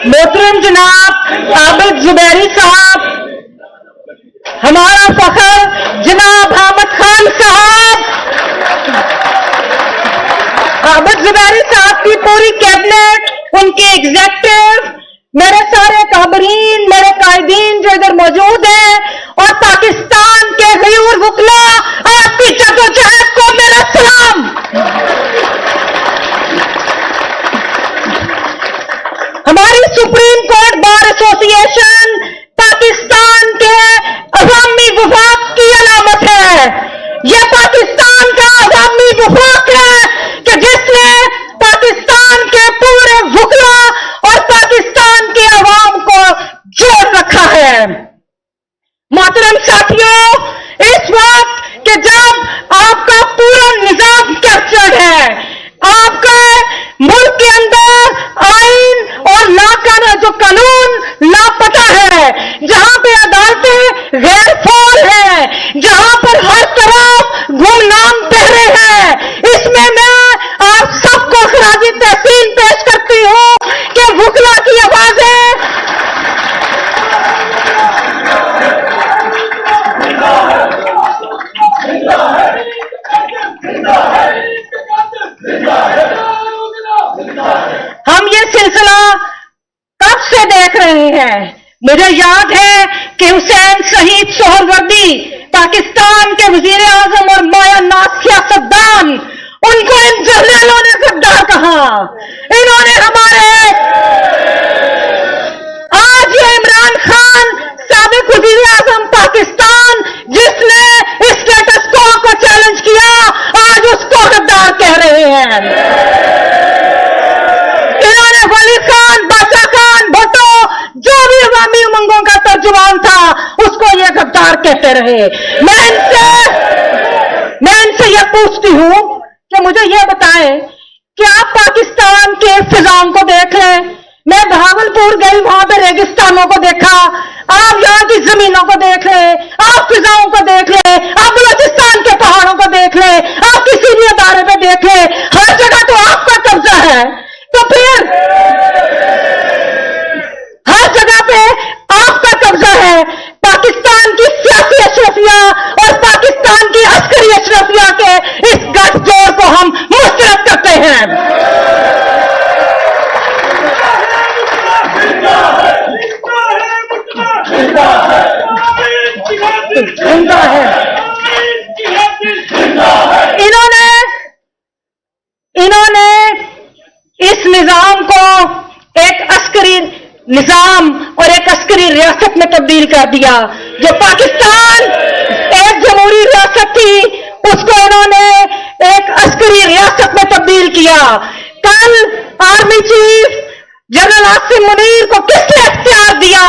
मोहतरम जनाब आबिद जुबैरी साहब, हमारा फखर जनाब अहमद खान साहब, आबिद जुबैरी साहब की पूरी कैबिनेट, उनके एग्जेक्टिव, मेरे सारे काबरीन, मेरे कायदीन जो इधर मौजूद हैं और पाकिस्तान के गयूर वकला आपकी जदोजहद को मेरा सलाम। एसोसिएशन पाकिस्तान के अवामी वफाक की अलामत है। यह पाकिस्तान का अवामी वफाक है कि जिसने पाकिस्तान के पूरे वकला और पाकिस्तान के अवाम को जोड़ रखा है। मोहतरम साथियों, इस वक्त कि जब आपका पूरा निजाम कैप्चर्ड है, आपका मुल्क के अंदर आइन और जो कानून लापता है, जहां पे अदालतें गैर फाल है, जहां पर हर तरफ गुमनाम पहरे हैं, इसमें मैं आप सबको खराज तहसीन पेश करती हूं कि वकला की आवाजें हम ये सिलसिला कब से देख रहे हैं। मुझे याद है कि हुसैन शहीद सोहरवर्दी पाकिस्तान के वजीर आजम और माया नाज सियासतदान, उनको इन जर्नलों ने गद्दार कहा। इन्होंने हमारे आज ये इमरान खान साबिक वजीर आजम पाकिस्तान, जिसने स्टेटस को चैलेंज किया, आज उसको गद्दार कह रहे हैं। इन्होंने वली खान, बादशाह खान, भुट्टो, जो भी अवामी उमंगों का तर्जुमान था, उसको ये गद्दार कहते रहे। मैं इनसे यह पूछती हूं कि मुझे यह बताएं कि आप पाकिस्तान के फिजाओं को देख लें। मैं भावलपुर गई, वहां पे रेगिस्तानों को देखा। आप यहाँ की जमीनों को देख लें, आप फिजाओं को देख लें, आप बलूचिस्तान के पहाड़ों को देख लें, आप किसी भी अदारे पे देख लें, हर जगह तो आपका कब्जा है। तो फिर हर जगह पे आपका कब्जा है। पाकिस्तान की सियासी अशरफिया और पाकिस्तान की अस्करी अशरफिया के इस गठजोड़ को हम मुस्तरद करते हैं। जिंदा है। इन्होंने इस निजाम को एक अस्करी निजाम और एक अस्करी रियासत में तब्दील कर दिया। जो पाकिस्तान एक जमहूरी रियासत थी, उसको इन्होंने एक अस्करी रियासत में तब्दील किया। कल army chief general Asim Munir को किसने इख्तियार दिया?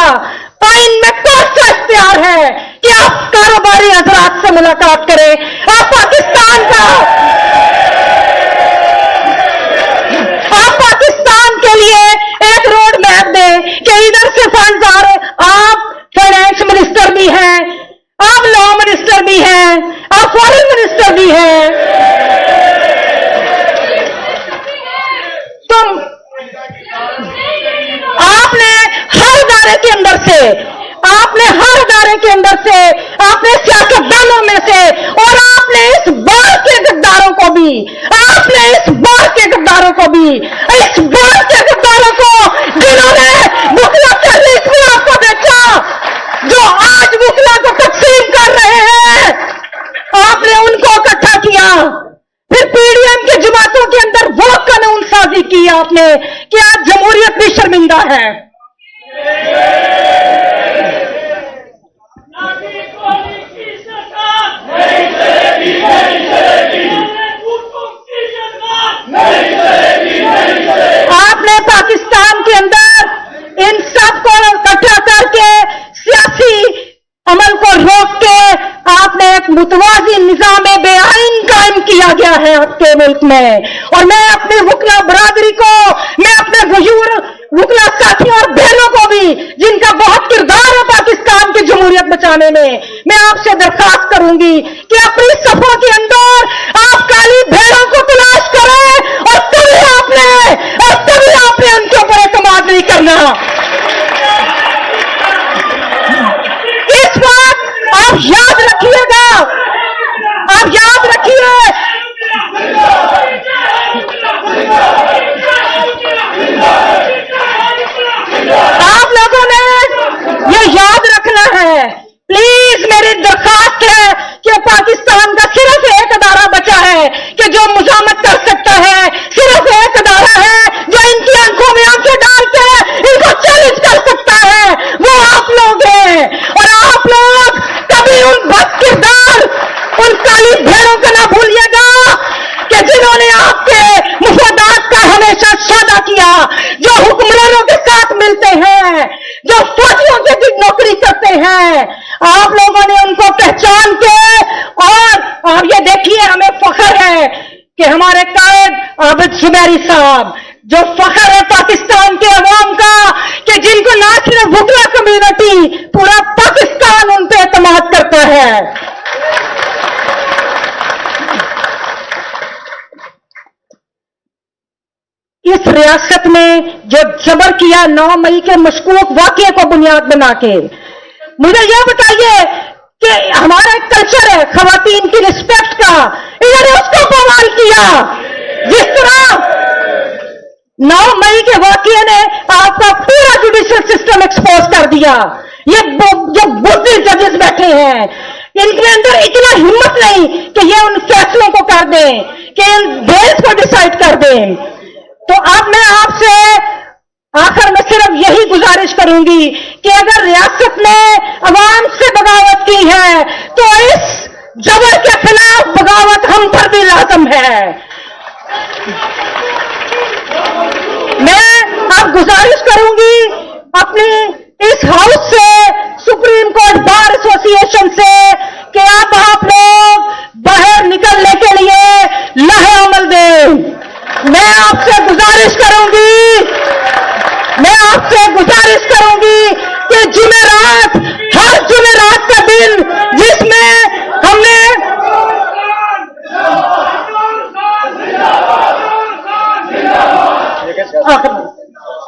आइन में कौन सा इख्तियार है कि आप कारोबारी हजरात से मुलाकात करें? आप पाकिस्तान के लिए एक रोड मैप दें कि इधर से फंड आ रहे। आप फाइनेंस मिनिस्टर भी हैं, आप लॉ मिनिस्टर भी हैं, आप फॉरेन मिनिस्टर भी हैं। तुम आपने हर इदारे के अंदर से, आपने सियासतदानों में से, और आपने इस बार के गद्दारों को भी, जिन्होंने वकला तहरीक में आपको बेचा, जो आज वकला को तकसीम कर रहे हैं, आपने उनको इकट्ठा किया। फिर पीडीएम के जमातों के अंदर वो कानून साजी की आपने कि आज जमहूरियत भी शर्मिंदा है। आपने पाकिस्तान के अंदर इन सब को इकट्ठा करके सियासी अमल को रोक के आपने एक मुतवाज़ी निजाम बेआइन कायम किया गया है आपके मुल्क में। और मैं अपने वकला बरादरी को, मैं अपने गयूर वकला साथियों और बहनों को भी, जिनका बहुत किरदार है पाकिस्तान की जमहूरियत बचाने में, मैं आपसे दरखास्त करूंगी कि अपनी सफों के अंदर आप काली भेड़ों को तलाश करें, और तभी आपने उनके ऊपर एतमाद नहीं करना। इस बात आप याद रखिएगा, आप लोगों ने ये याद रखना है। प्लीज मेरी दरखास्त है कि पाकिस्तान का सिर्फ एक अदारा बचा है कि जो मुजामत कर सकता है, सिर्फ एक अदारा है जो इनकी आंखों में आंखें डाल के इनको चैलेंज कर सकता है, जिन्होंने आपके मुफादात का हमेशा सौदा किया, जो हुक्मरानों के साथ मिलते हैं, जो फौजियों की नौकरी करते हैं, आप लोगों ने उनको पहचान के, और आप ये देखिए, हमें फख्र है कि हमारे कायद आबिद सुमेरी साहब, जो फख्र है पाकिस्तान के अवाम का, कि जिनको ना सिर्फ भुकला कम्युनिटी, पूरा पाकिस्तान उन पे एतमाद करता है। इस रियासत में जो जबर किया 9 मई के मशकूक वाक़ये को बुनियाद बना के, मुझे यह बताइए कि हमारा एक कल्चर है खवातीन की रिस्पेक्ट का, इन्होंने उसको बवाल किया। जिस तरह 9 मई के वाक़ये ने आपका पूरा जुडिशियल सिस्टम एक्सपोज कर दिया। ये जो बुद्धिस्ट जजेस बैठे हैं, इनके अंदर इतना हिम्मत नहीं कि ये उन फैसलों को कर दें, कि इन बेल्स को डिसाइड कर दें। तो अब मैं आपसे आखिर में सिर्फ यही गुजारिश करूंगी कि अगर रियासत ने अवाम से बगावत की है, तो इस जबर के खिलाफ बगावत हम पर भी लाजम है। मैं अब गुजारिश करूंगी अपनी इस हाउस से, सुप्रीम कोर्ट बार एसोसिएशन से, कि अब आप लोग बाहर निकलने के लिए लहे अमल दें। मैं आपसे गुजारिश करूंगी कि जुमेरात, हर जुमेरात का दिन जिसमें हमने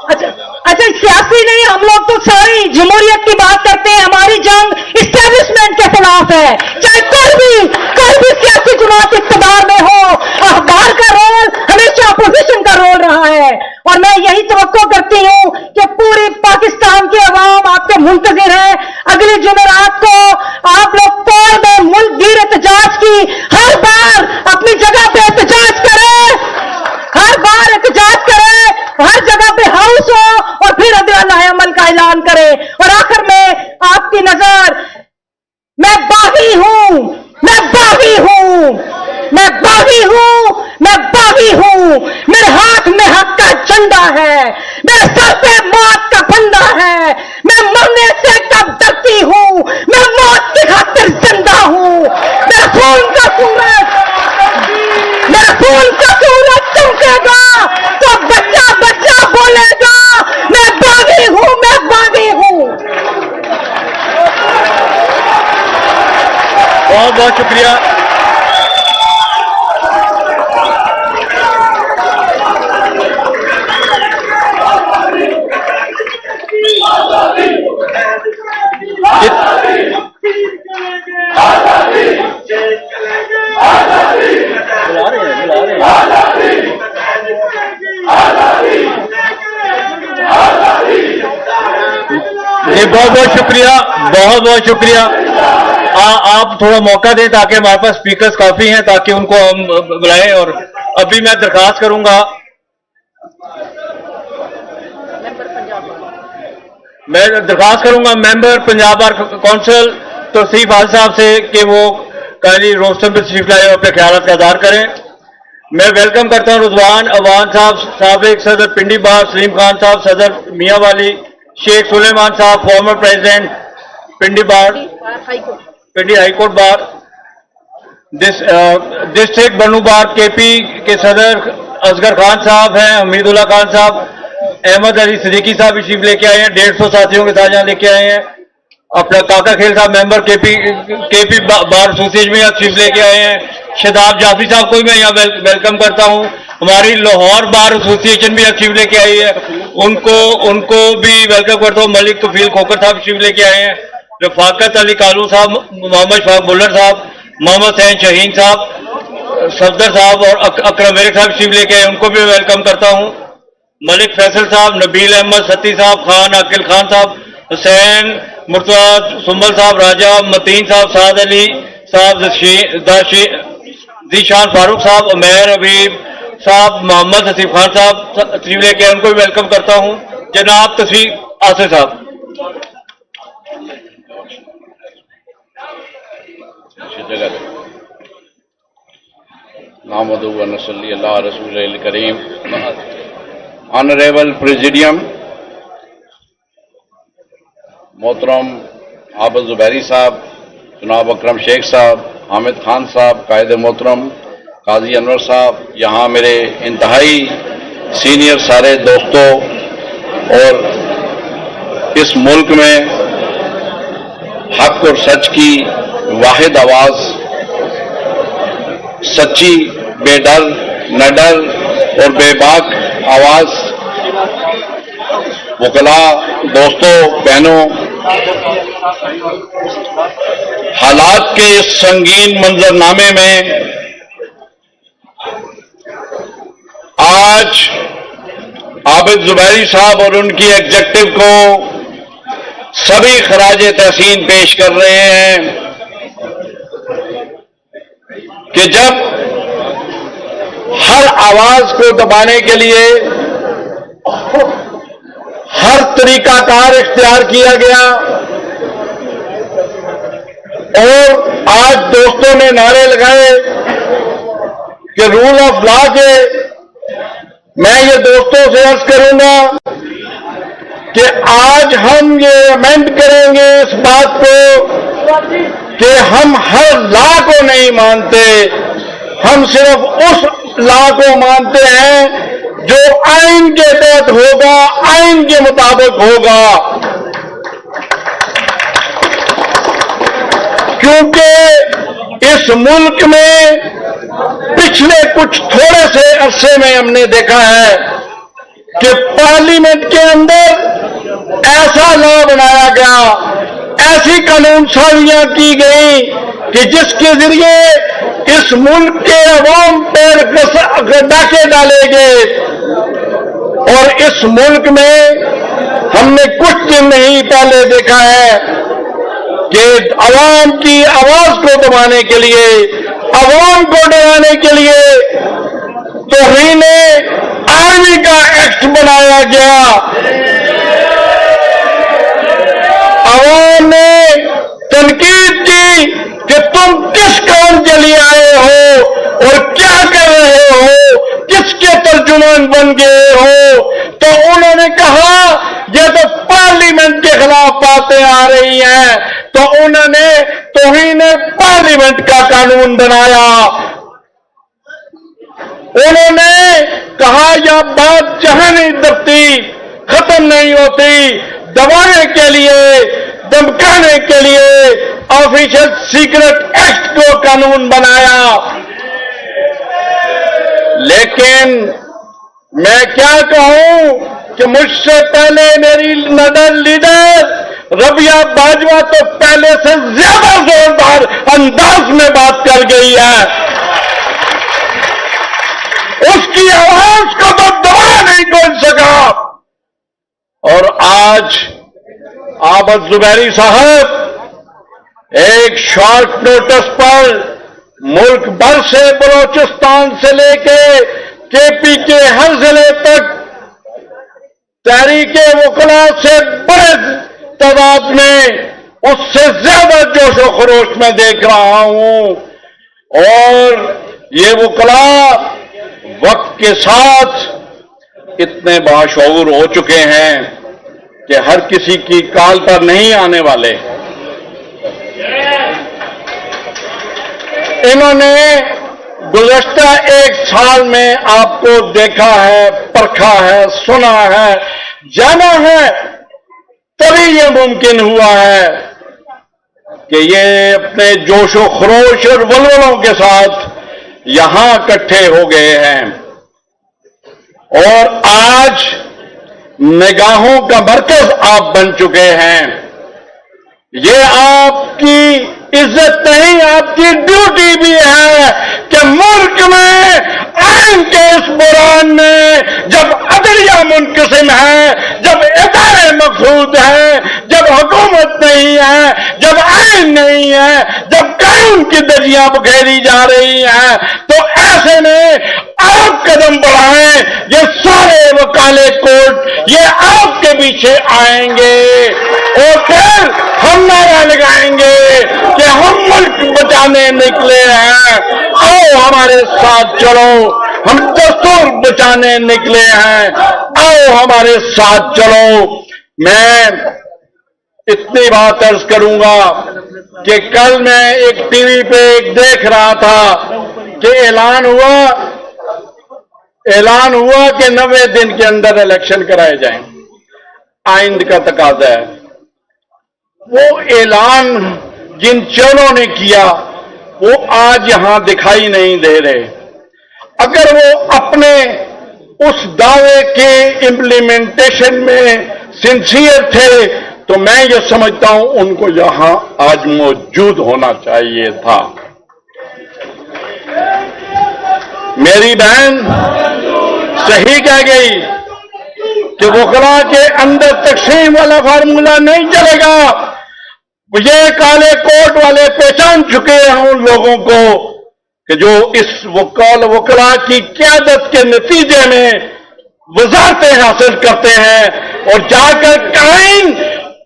अच्छा सियासी नहीं, हम लोग तो सारी जमहूरियत की बात करते हैं। हमारी जंग इस्टेब्लिशमेंट के खिलाफ है, चाहे कोई भी सियासी जमात इक़्तिदार में हो। अखबार का रोल हमेशा अपोजिशन का रोल रहा है, और मैं यही तवक्को करती हूं कि पूरी पाकिस्तान की अवाम आपके मुंतज़िर है। अगली जुमेरात को आप लोग कोर्ट में मुल्क गिर एहतजाज की, हर बार अपनी जगह पे एहतजाज करें, हर जगह पे हाउस हो, और फिर अदल अमल का ऐलान करें। और आखिर में आपकी नजर, मैं बागी हूं, मेरे हाथ में हक का झंडा है, मेरे सर पे मौत का फंदा है। मैं मरने से कब डरती हूं, मैं मौत की खातिर जिंदा हूं। मेरा खून का सूरज चमकेगा तो बच्चा बच्चा बोलेगा, मैं बागी हूं। बहुत बहुत शुक्रिया। जी बहुत बहुत शुक्रिया। आप थोड़ा मौका दें ताकि हमारे पास स्पीकर्स काफी हैं, ताकि उनको हम बुलाएं। और अभी मैं दरखास्त करूंगा member Punjab bar council Tauseef हाल साहब से कि वो काइंडली रोस्टर में तशरीफ लाए और अपने ख्यालात का इज़हार करें। मैं वेलकम करता हूं रुजवान अवान साहब, साबिक सदर पिंडी बार, सलीम खान साहब सदर मियां वाली, शेख सुलेमान साहब फॉर्मर प्रेसिडेंट पिंडी हाई कोर्ट बार, डिस्ट्रिक्ट बनू बार केपी के सदर असगर खान साहब हैं, हमीदुल्लाह खान साहब, अहमद अली सिद्दीकी साहब तशरीफ लेके आए हैं, 150 साथियों के साथ यहाँ लेके आए हैं। अपना काका खेल साहब मेंबर केपी बार एसोसिएशन में तशरीफ लेके आए हैं। शदाब जाफरी साहब को मैं यहाँ वेलकम करता हूँ। हमारी लाहौर बार एसोसिएशन भी तशरीफ लेके आई है, उनको भी वेलकम करता हूँ। मलिक तफील खोकर साहब तशरीफ लेके आए हैं। रफाकत अली कालू साहब, मोहम्मद शाह बुल्लर साहब, मोहम्मद सैन शहीन साहब, सफदर साहब और अकरम मेरिक साहब तशरीफ लेके आए, उनको भी वेलकम करता हूँ। मलिक फैसल साहब, नबील अहमद सती साहब, खान अकिल खान साहब, हुसैन मुर्तजा सुम्बल साहब, राजा मतीन साहब, साद अली साहब, जीशान फारूक साहब, उमैर हबीब साहब, मोहम्मद हसीफ खान साहब तशरीफ लेके आए, उनको भी वेलकम करता हूँ। जनाब तशरीफ आसिफ साहब। नहमदुहु व नसल्ली अला रसूलिल करीम। ऑनरेबल प्रेसिडियम, मोहतरम आबिद ज़ुबैरी साहब, जनाब अकरम शेख साहब, हामिद खान साहब, कायद मोहतरम काजी अनवर साहब, यहाँ मेरे इंतहाई सीनियर सारे दोस्तों और इस मुल्क में हक और सच की वाहिद आवाज, सच्ची बेडर नडर और बेबाक आवाज, वकला दोस्तों बहनों, हालात के इस संगीन मंजरनामे में आज आबिद ज़ुबैरी साहब और उनकी एग्जेक्टिव को सभी खराज तहसीन पेश कर रहे हैं कि जब हर आवाज को दबाने के लिए हर तरीकाकार इख्तियार किया गया और आज दोस्तों ने नारे लगाए कि रूल ऑफ लॉ के, मैं ये दोस्तों से अर्ज करूंगा कि आज हम ये अमेंड करेंगे इस बात को कि हम हर लॉ को नहीं मानते, हम सिर्फ उस लॉ को मानते हैं जो आइन के तहत होगा, आइन के मुताबिक होगा। क्योंकि इस मुल्क में पिछले कुछ थोड़े से अरसे में हमने देखा है कि पार्लियामेंट के अंदर ऐसा लॉ बनाया गया, ऐसी कानून साजियां की गई कि जिसके जरिए इस मुल्क के अवाम पर डाके डाले गए। और इस मुल्क में हमने कुछ दिन नहीं पहले देखा है कि अवाम की आवाज को दबाने के लिए, अवाम को डराने के लिए तौहीन आर्मी का एक्ट बनाया गया। अवाम ने तनकीद की कि तुम किस काम के लिए आए हो और क्या कर रहे हो, किसके तर्जुमान बन गए हो। तो उन्होंने कहा ये तो पार्लियामेंट के खिलाफ बातें आ रही हैं, तो उन्होंने तौहीन पार्लियामेंट का कानून बनाया। उन्होंने कहा यह बात जहां नहीं दबती, खत्म नहीं होती, दबाने के लिए, धमकाने के लिए ऑफिशियल सीक्रेट एक्ट को कानून बनाया। लेकिन मैं क्या कहूं कि मुझसे पहले मेरी नडर लीडर रबिया बाजवा तो पहले से ज्यादा जोरदार अंदाज में बात कर गई है। उसकी आवाज को तो दबाया नहीं कोई सका। और आज आबिद ज़ुबैरी साहब एक शॉर्ट नोटिस पर मुल्क भर से, बलोचिस्तान से लेके केपी के हर जिले तक तहरीके वकला से बड़े तादाद में, उससे ज्यादा जोशो खरोश में देख रहा हूं। और ये वकला वक्त के साथ इतने बाशऊर हो चुके हैं कि हर किसी की काल पर नहीं आने वाले। इन्होंने गुज़श्ता एक साल में आपको देखा है, परखा है, सुना है, जाना है, तभी ये मुमकिन हुआ है कि ये अपने जोशो खरोश और वलवलों के साथ यहां इकट्ठे हो गए हैं और आज निगाहों का मरकज आप बन चुके हैं। ये आपकी इज्जत नहीं, आपकी ड्यूटी भी है कि मुल्क में आइन के इस बुरान में जब अदलिया मुनक़सिम है, जब इदारे मखसूद हैं, जब हुकूमत नहीं है, जब आइन नहीं है, जब कानून की दरिया बखेरी जा रही है, तो ऐसे में आप कदम बढ़ाएं। ये सारे वकाले कोर्ट ये आपके पीछे आएंगे और फिर हम नारा लगाएंगे कि हम मुल्क बचाने निकले हैं, आओ हमारे साथ चलो। हम दस्तूर बचाने निकले हैं, आओ हमारे साथ चलो। मैं इतनी बात अर्ज करूंगा कि कल मैं एक टीवी पे एक देख रहा था कि ऐलान हुआ कि 90 दिन के अंदर इलेक्शन कराए जाएं, आइन का तकाजा है। वो ऐलान जिन चोरों ने किया वो आज यहां दिखाई नहीं दे रहे। अगर वो अपने उस दावे के इम्प्लीमेंटेशन में सिंसियर थे तो मैं ये समझता हूं उनको यहां आज मौजूद होना चाहिए था। मेरी बहन सही कह गई कि वकला के अंदर तकसीम वाला फार्मूला नहीं चलेगा। ये काले कोट वाले पहचान चुके हैं उन लोगों को कि जो इस वकला की क़यादत के नतीजे में वज़ारतें हासिल करते हैं और जाकर आइन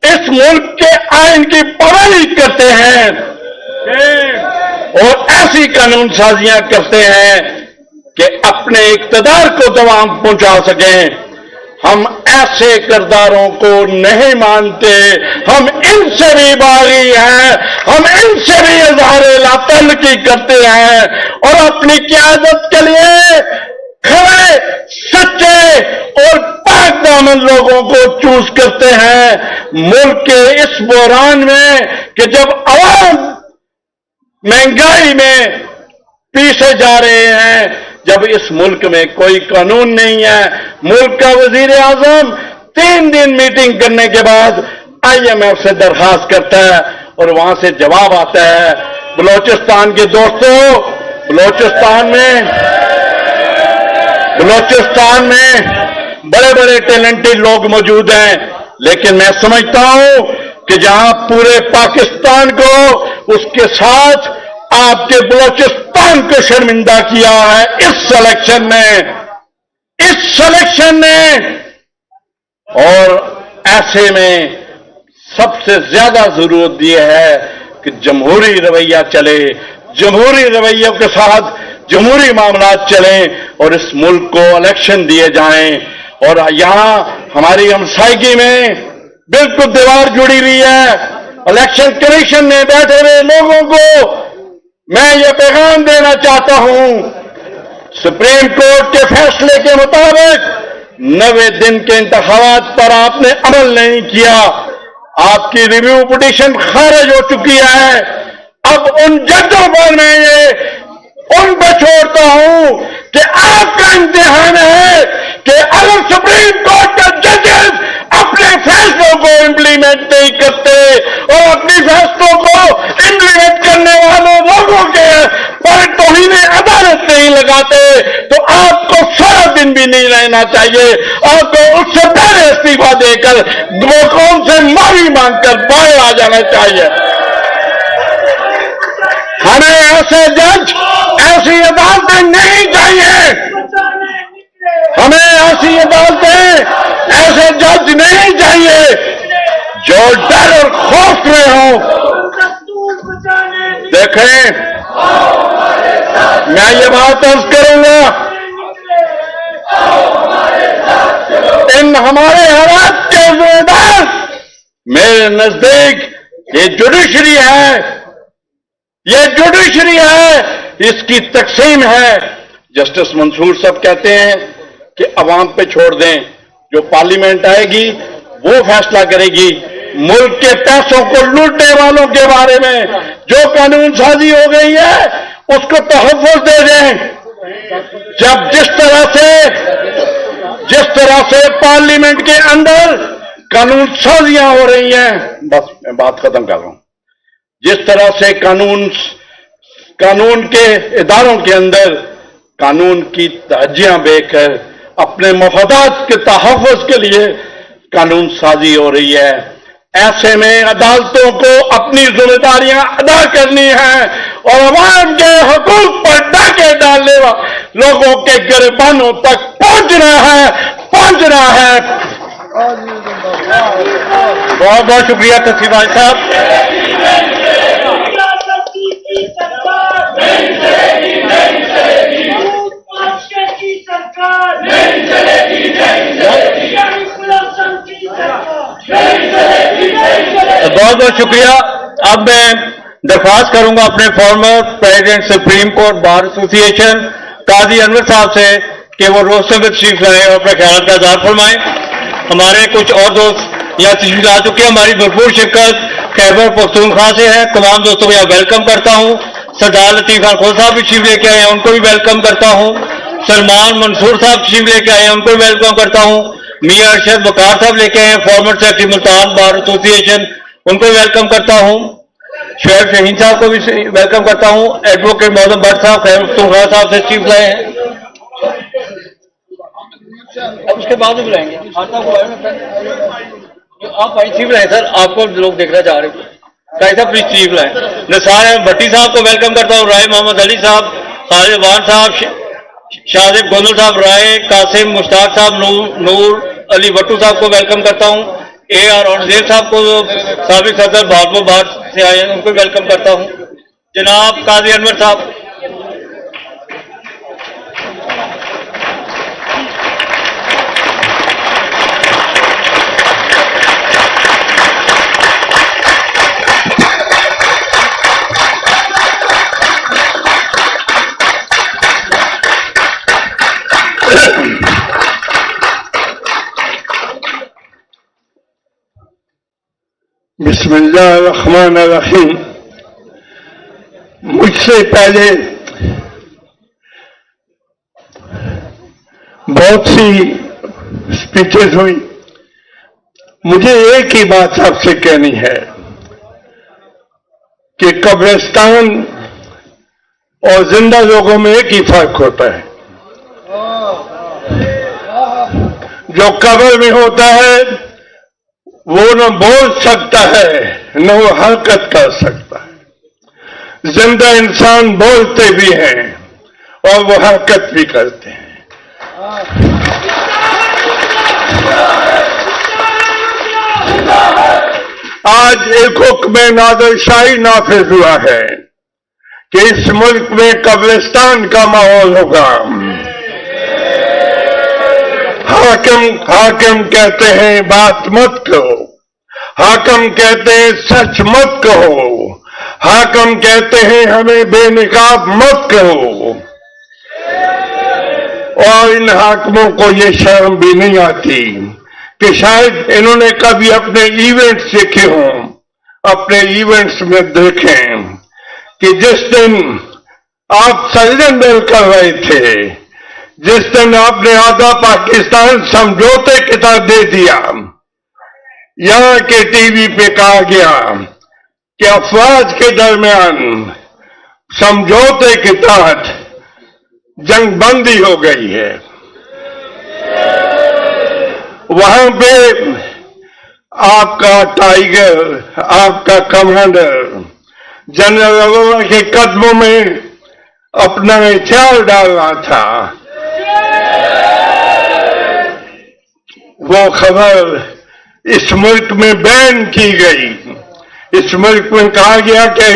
इस मुल्क के आइन की पाबंदी करते हैं और ऐसी कानून साजियां करते हैं कि अपने इक़्तिदार को दवाम पहुंचा सकें। हम ऐसे किरदारों को नहीं मानते, हम इनसे भी बागी हैं, हम इनसे भी इज़हार लातल्लुकी करते हैं और अपनी क़यादत के लिए खरे, सच्चे और पाक दामन लोगों को चूज करते हैं। मुल्क के इस बहरान में कि जब अवाम महंगाई में पीछे जा रहे हैं, जब इस मुल्क में कोई कानून नहीं है, मुल्क का वजीर आजम 3 दिन मीटिंग करने के बाद IMF से दरखास्त करता है और वहां से जवाब आता है। बलोचिस्तान के दोस्तों, बलोचिस्तान में बड़े बड़े टैलेंटेड लोग मौजूद हैं, लेकिन मैं समझता हूं कि जहां पूरे पाकिस्तान को उसके साथ आपके बलोचिस्तान को शर्मिंदा किया है इस सिलेक्शन में, और ऐसे में सबसे ज्यादा जरूरत यह है कि जमहूरी रवैया चले, जमहूरी रवैयों के साथ जमहूरी मामलात चलें और इस मुल्क को इलेक्शन दिए जाएं। और यहां हमारी हमसायगी में बिल्कुल दीवार जुड़ी हुई है। इलेक्शन कमीशन में बैठे हुए लोगों को मैं ये पैगाम देना चाहता हूं, सुप्रीम कोर्ट के फैसले के मुताबिक 90 दिन के इंतखाबात पर आपने अमल नहीं किया, आपकी रिव्यू पिटीशन खारिज हो चुकी है। अब उन जजों पर मैं ये उन पर छोड़ता हूं कि आपका इम्तिहान है कि अगर सुप्रीम कोर्ट के जजेस अपने फैसलों को इम्प्लीमेंट नहीं करते और अपने फैसलों को इम्प्लीमेंट करने वाले लोगों के पर तौहीन अदालत नहीं लगाते तो आपको 100 दिन भी नहीं रहना चाहिए। आपको उससे पहले इस्तीफा देकर कौन से माफी मांगकर बाहर आ जाना चाहिए। हमें ऐसे जज, ऐसी अदालतें नहीं चाहिए, हमें ऐसी अदालतें, ऐसे जज नहीं चाहिए जो डर और खौफ में हो। देखें, मैं ये बात अर्ज करूंगा, इन हमारे हालात के जिम्मेदार मेरे नजदीक ये जुडिशरी है, ये जुडिशरी है, इसकी तकसीम है। जस्टिस मंसूर साहब कहते हैं कि अवाम पे छोड़ दें, जो पार्लियामेंट आएगी वो फैसला करेगी। मुल्क के पैसों को लूटने वालों के बारे में जो कानून साजी हो गई है उसको तहफ़्फ़ुज़ दे दें। जब जिस तरह से पार्लियामेंट के अंदर कानून साजियां हो रही हैं, बस मैं बात खत्म कर रहा हूं, जिस तरह से कानून के इदारों के अंदर कानून की तहज्जियां बेकर अपने मफादात के तहफ़्फ़ुज़ के लिए कानून साजी हो रही है, ऐसे में अदालतों को अपनी जिम्मेदारियां अदा करनी है और अवाम के हुकूक पर डाके डालने वाले लोगों के गिरबानों तक पहुंचना है। बहुत बहुत शुक्रिया तस्लीम साहब। पार्षद की सरकार नहीं चलेगी, नहीं चलेगी। इंकलाब संघ की सरकार नहीं चलेगी, नहीं चलेगी। बहुत बहुत शुक्रिया। अब मैं दरख्वास्त करूंगा अपने former president supreme court bar association Qazi Anwar साहब से कि वो रोस्टर में तशरीफ लाएं और अपने ख्याल का इज़हार फरमाएं। हमारे कुछ और दोस्त यहाँ तशरीफ ला चुके हैं। हमारी भरपूर शिरकत खैबर पख्तूनख्वा से है। तमाम दोस्तों को यहाँ वेलकम करता हूँ। सरदार लतीफ खान खोल साहब भी तशरीफ लेके आए हैं, उनको भी वेलकम करता हूँ। सलमान मंसूर साहब तशरीफ लेके आए हैं, उनको भी वेलकम करता हूँ। मियां अरशद वकार साहब लेके आए हैं, former secretary Multan bar association, उनको भी वेलकम करता हूँ। शोएब शहीन साहब को भी वेलकम करता हूँ। एडवोकेट मौजम भट्ट साहब खैबर पख्तूनख्वा साहब से तशरीफ लाए हैं। अब उसके बाद भी बुलाएंगे। आप भाई चीफ लाए सर, आपको लोग देखना चाह रहे हैं। कैसा प्लीज चीफ लाए। नसार भट्टी साहब को वेलकम करता हूँ। राय मोहम्मद अली साहब, खालिद वान साहब, शाहजेब गोंदल साहब, राय कासिम मुश्ताक साहब, नूर अली भट्टू साहब को वेलकम करता हूँ। AR औरंगजेब साहब को साबिक सदर भागपुर बार से आए हैं, उनको वेलकम करता हूँ। जनाब काजी अनवर साहब, बिस्मिल्लाहिर्रहमानिर्रहीम। मुझसे पहले बहुत सी स्पीचेस हुई। मुझे एक ही बात आपसे कहनी है कि कब्रिस्तान और जिंदा लोगों में एक ही फर्क होता है। जो कब्र में होता है वो न बोल सकता है न वो हरकत कर सकता है। जिंदा इंसान बोलते भी हैं और वो हरकत भी करते हैं। आज एक हुक्म नादिरशाही नाफिज हुआ है कि इस मुल्क में कब्रिस्तान का माहौल होगा। हाकिम कहते हैं बात मत कहो, हाकिम कहते हैं सच मत कहो, हाकिम कहते हैं हमें बेनिकाब मत कहो। और इन हाकिमों को ये शर्म भी नहीं आती कि शायद इन्होंने कभी अपने इवेंट्स देखे हों, अपने इवेंट्स में देखें कि जिस दिन आप सरेंडर कर रहे थे, जिस दिन आपने आधा पाकिस्तान समझौते की तरह दे दिया, यहां के टीवी पे कहा गया कि अफवाज के दरमियान समझौते के तहत जंग बंदी हो गई है। वहां पे आपका टाइगर, आपका कमांडर जनरल अरोड़ा के कदमों में अपना हथियार डाल रहा था। वो खबर इस मुल्क में बैन की गई। इस मुल्क में कहा गया कि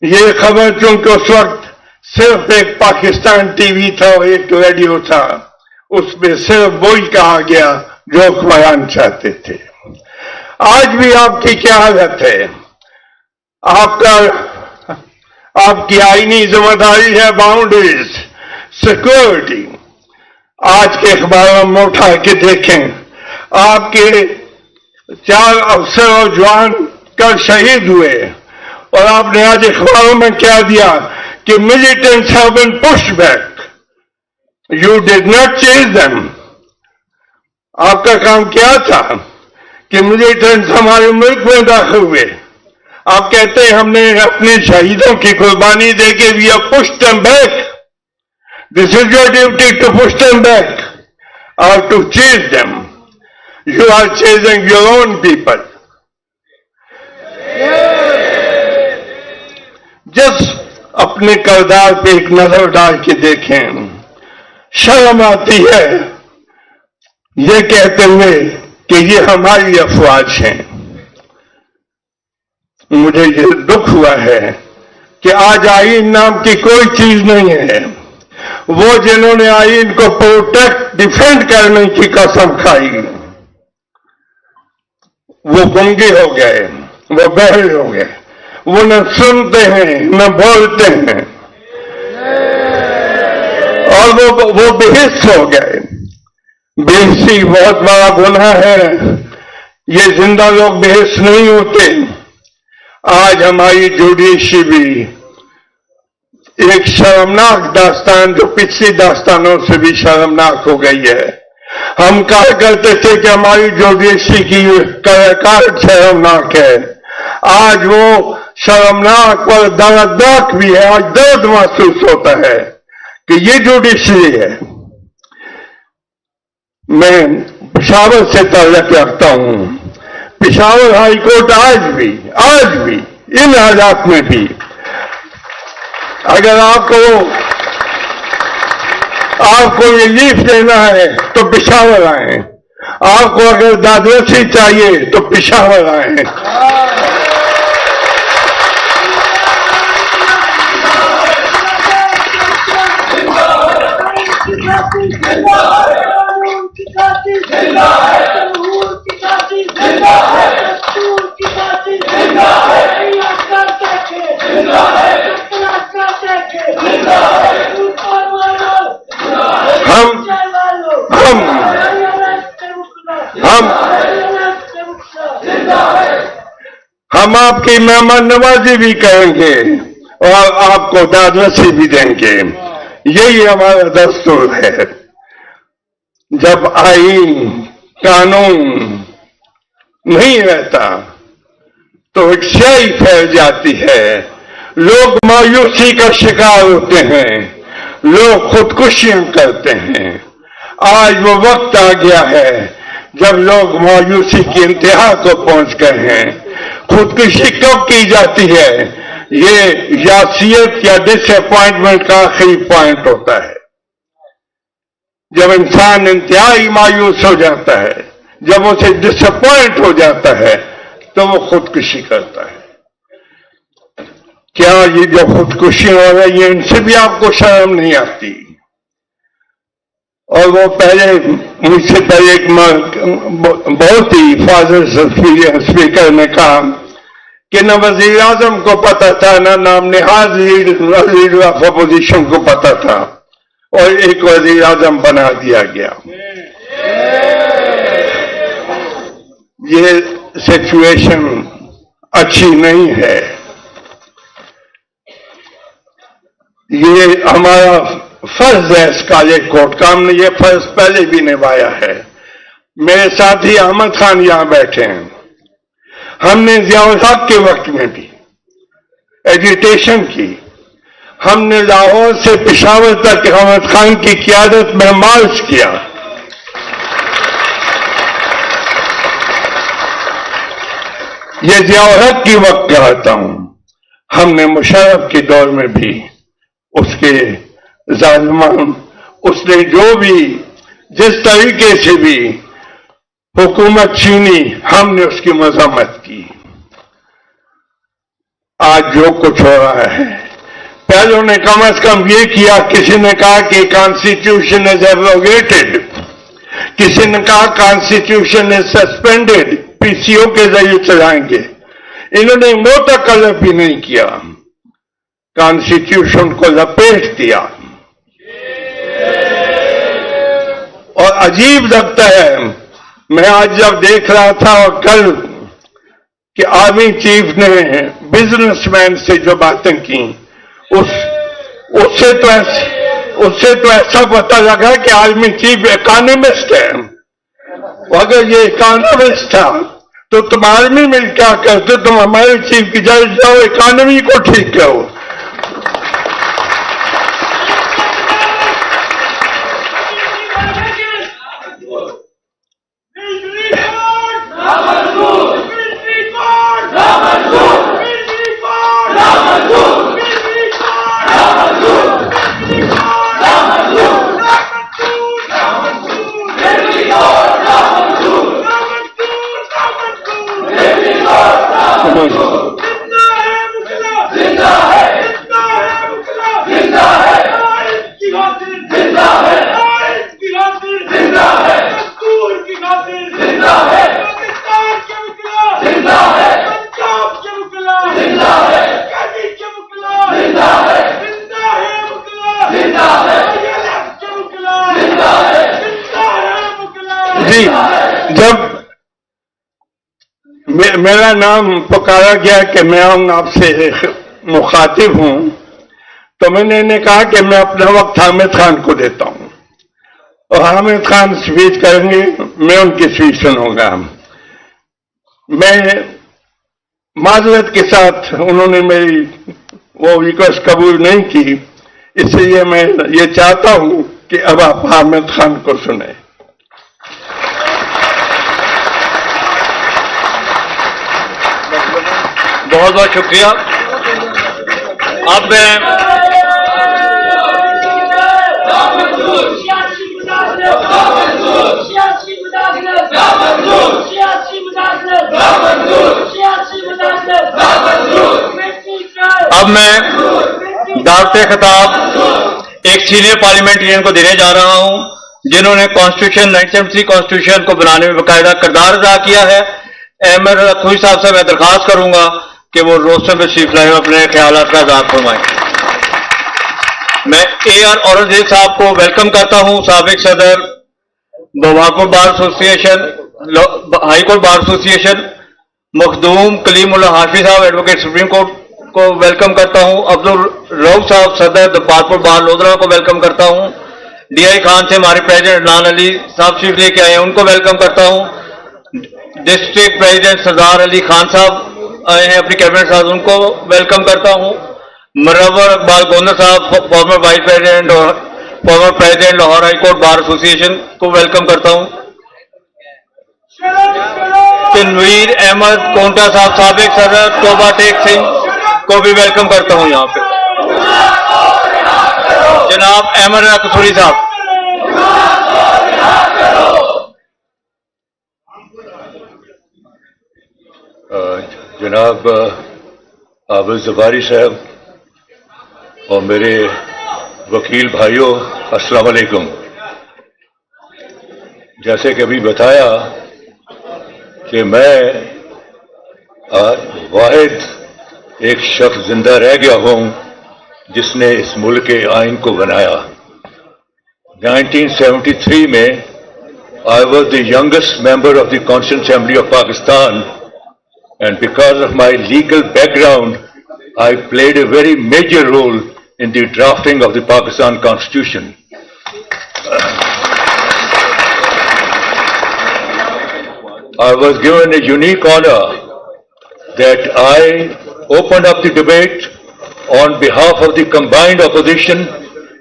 ये खबर, चूंकि उस वक्त सिर्फ एक पाकिस्तान टीवी था और एक रेडियो था, उसमें सिर्फ वही कहा गया जो अखबारान चाहते थे। आज भी आपकी क्या हालत है? आपकी आईनी जिम्मेदारी है बाउंड्रीज, सिक्योरिटी। आज के अखबारों में उठा के देखें, आपके 4 अफसर और जवान कल शहीद हुए और आपने आज अखबारों में क्या दिया कि militants have been pushed back, you did not chase them. आपका काम क्या था कि मिलिटेंट्स हमारे मुल्क में दाखिल हुए, आप कहते हैं हमने अपने शहीदों की कुर्बानी देके we have pushed them back. This is your duty to push them back or to chase them. You are chasing your own people. Just अपने किरदार पे एक नजर डाल के देखें। शर्म आती है ये कहते हुए कि ये हमारी अफवाज हैं। मुझे ये दुख हुआ है कि आज आईन नाम की कोई चीज नहीं है। वो जिन्होंने आईन को प्रोटेक्ट डिफेंड करने की कसम खाई, वो गूंगे हो गए, वो बहरे हो गए, वो न सुनते हैं न बोलते हैं, और वो बेहिस हो गए। बेहिसी बहुत बड़ा गुनाह है, ये जिंदा लोग बेहिस नहीं होते। आज हमारी जुडिशरी भी एक शर्मनाक दास्तान, जो पिछली दास्तानों से भी शर्मनाक हो गई है। हम कहा करते थे कि हमारी जुडिशरी की कार्य शर्मनाक है, आज वो शर्मनाक और दर्दनाक भी है। आज दर्द महसूस होता है कि ये जुडिशरी है। मैं पेशावर से ताल्लुक रखता हूं। पेशावर हाई कोर्ट आज भी इन हालात में भी, अगर आपको रिलीफ देना है तो पेशावर आए, आपको अगर दादरसी चाहिए तो पेशावर आए। हम आपकी मेहमान नवाजी भी करेंगे और आपको दादरसी भी देंगे। यही हमारा दस्तूर है। जब आईन कानून नहीं रहता तो एक स्याही फैल जाती है, लोग मायूसी का शिकार होते हैं, लोग खुदकुशियां करते हैं। आज वो वक्त आ गया है जब लोग मायूसी की इंतहा को पहुंच गए हैं। खुदकुशी कब की जाती है? ये यासियत या डिसअपॉइंटमेंट का आखिरी पॉइंट होता है। जब इंसान इंतहाई मायूस हो जाता है, जब उसे डिसअपॉइंट हो जाता है, तो वो खुदकुशी करता है। क्या ये जो खुदकुशी हो रही है, इनसे भी आपको शर्म नहीं आती? और वो पहले मुझसे पहले एक बहुत ही फाजल स्पीकर ने कहा कि न वजीर आजम को पता था, न नाम निहाज लीडर ऑफ अपोजिशन को पता था, और एक वजीर आजम बना दिया गया। ये सिचुएशन अच्छी नहीं है। ये हमारा फर्ज है इस काले कोर्ट का। हमने ये फर्ज पहले भी निभाया है। मेरे साथी अहमद खान यहां बैठे हैं। हमने जियाउल हक के वक्त में भी एजिटेशन की। हमने लाहौर से पेशावर तक अहमद खान की क़ियादत में मार्च किया। ये जियाउल हक की वक्त कहता हूं। हमने मुशर्रफ के दौर में भी उसके जालिमान, उसने जो भी जिस तरीके से भी हुकूमत छीनी, हमने उसकी मजम्मत की। आज जो कुछ हो रहा है, पहले ने कम से कम ये किया, किसी ने कहा कि कॉन्स्टिट्यूशन इज एब्रोगेटेड, किसी ने कहा कॉन्स्टिट्यूशन इज सस्पेंडेड, पीसीओ के जरिए चलाएंगे। इन्होंने मोटा कलर भी नहीं किया, कॉन्स्टिट्यूशन को लपेट दिया। और अजीब लगता है, मैं आज जब देख रहा था और कल, कि आर्मी चीफ ने बिजनेसमैन से जो बातें की, उससे तो ऐसा पता लगा कि आर्मी चीफ इकोनॉमिस्ट है। अगर ये इकोनॉमिस्ट था तो तुम आर्मी में क्या करते? तुम हमारे चीफ की जगह जाओ, इकोनॉमी को ठीक करो। जिंदा है जिंदा है, आयत की खातिर जिंदा है, दस्तूर की खातिर जिंदा है, पाकिस्तान के मुखिया जिंदा है, पंजाब के मुखिया जिंदा है, कैदी के मुखिया जिंदा है मुखिया जिंदा है, के मुखिया जिंदा है मुखिया। जी, जब मेरा नाम पुकारा गया कि मैं आपसे मुखातिब हूं, तो मैंने इन्हें कहा कि मैं अपना वक्त हामिद खान को देता हूं और हामिद खान स्पीच करेंगे, मैं उनकी स्पीच सुनूंगा। मैं माजरत के साथ उन्होंने मेरी वो रिक्वेस्ट कबूल नहीं की, इसलिए मैं ये चाहता हूं कि अब आप हामिद खान को सुने। बहुत बहुत शुक्रिया। अब मैं दावते खिताब एक सीनियर पार्लियामेंटेरियन को देने जा रहा हूं, जिन्होंने कॉन्स्टिट्यूशन 1973 कॉन्स्टिट्यूशन को बनाने में बाकायदा किरदार अदा किया है। अहमद रखोई साहब से मैं दरखास्त करूंगा कि वो रोस्टर में तशरीफ लाए, अपने ख्यालात का इज़हार फरमाएं। मैं AR औरंगजेब साहब को वेलकम करता हूं, साबिक सदर बवाकुर bar association, high court bar association. Makhdoom Kalimullah Hafiz साहब एडवोकेट सुप्रीम कोर्ट को वेलकम करता हूं। अब्दुल रऊफ साहब सदर दपालपुर बार लोधरा को वेलकम करता हूं। DI खान से हमारे प्रेसिडेंट अदनान अली साहब तशरीफ लेके आए हैं, उनको वेलकम करता हूं। डिस्ट्रिक्ट प्रेसिडेंट सरदार अली खान साहब आए हैं अपनी कैबिनेट साथ, उनको वेलकम करता हूं। मुनव्वर इकबाल गोंदर साहब फॉर्मर वाइस प्रेसिडेंट और former president Lahore high court bar association को वेलकम करता हूं। तनवीर अहमद कोंटा साहब साबिक सदर तोबा टेक सिंह को भी वेलकम करता हूं यहाँ पे। जनाब अहमद कसूरी साहब, जनाब आबिद ज़फ़ारी साहब और मेरे वकील भाइयों, अस्सलाम वालेकुम। जैसे कि अभी बताया कि मैं वाहिद एक शख्स जिंदा रह गया हूं जिसने इस मुल्क के आइन को बनाया। 1973 में I was the youngest member of the Constituent Assembly of Pakistan, and because of my legal background, I played a very major role in the drafting of the Pakistan Constitution. I was given a unique honor that I opened up the debate on behalf of the combined opposition,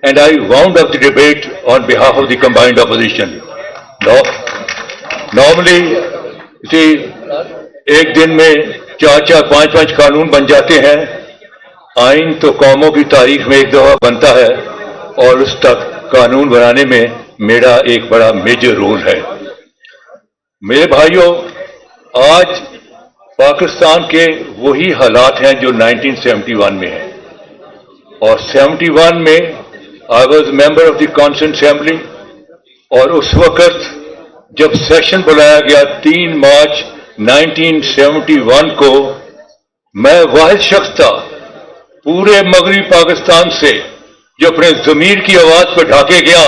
and I wound up the debate on behalf of the combined opposition. Normally, you see, एक दिन में 4-4, 5-5 कानून बन जाते हैं। आइन तो कौमों की तारीख में एक दफा बनता है और उस तक कानून बनाने में मेरा एक बड़ा मेजर रोल है। मेरे भाइयों, आज पाकिस्तान के वही हालात हैं जो 1971 में हैं, और 71 में I was member of the constituent assembly, और उस वक्त जब सेशन बुलाया गया 3 मार्च 1971 को, मैं वाहिद शख्स था पूरे मगरबी पाकिस्तान से जो अपने ज़मीर की आवाज पर ढाके गया,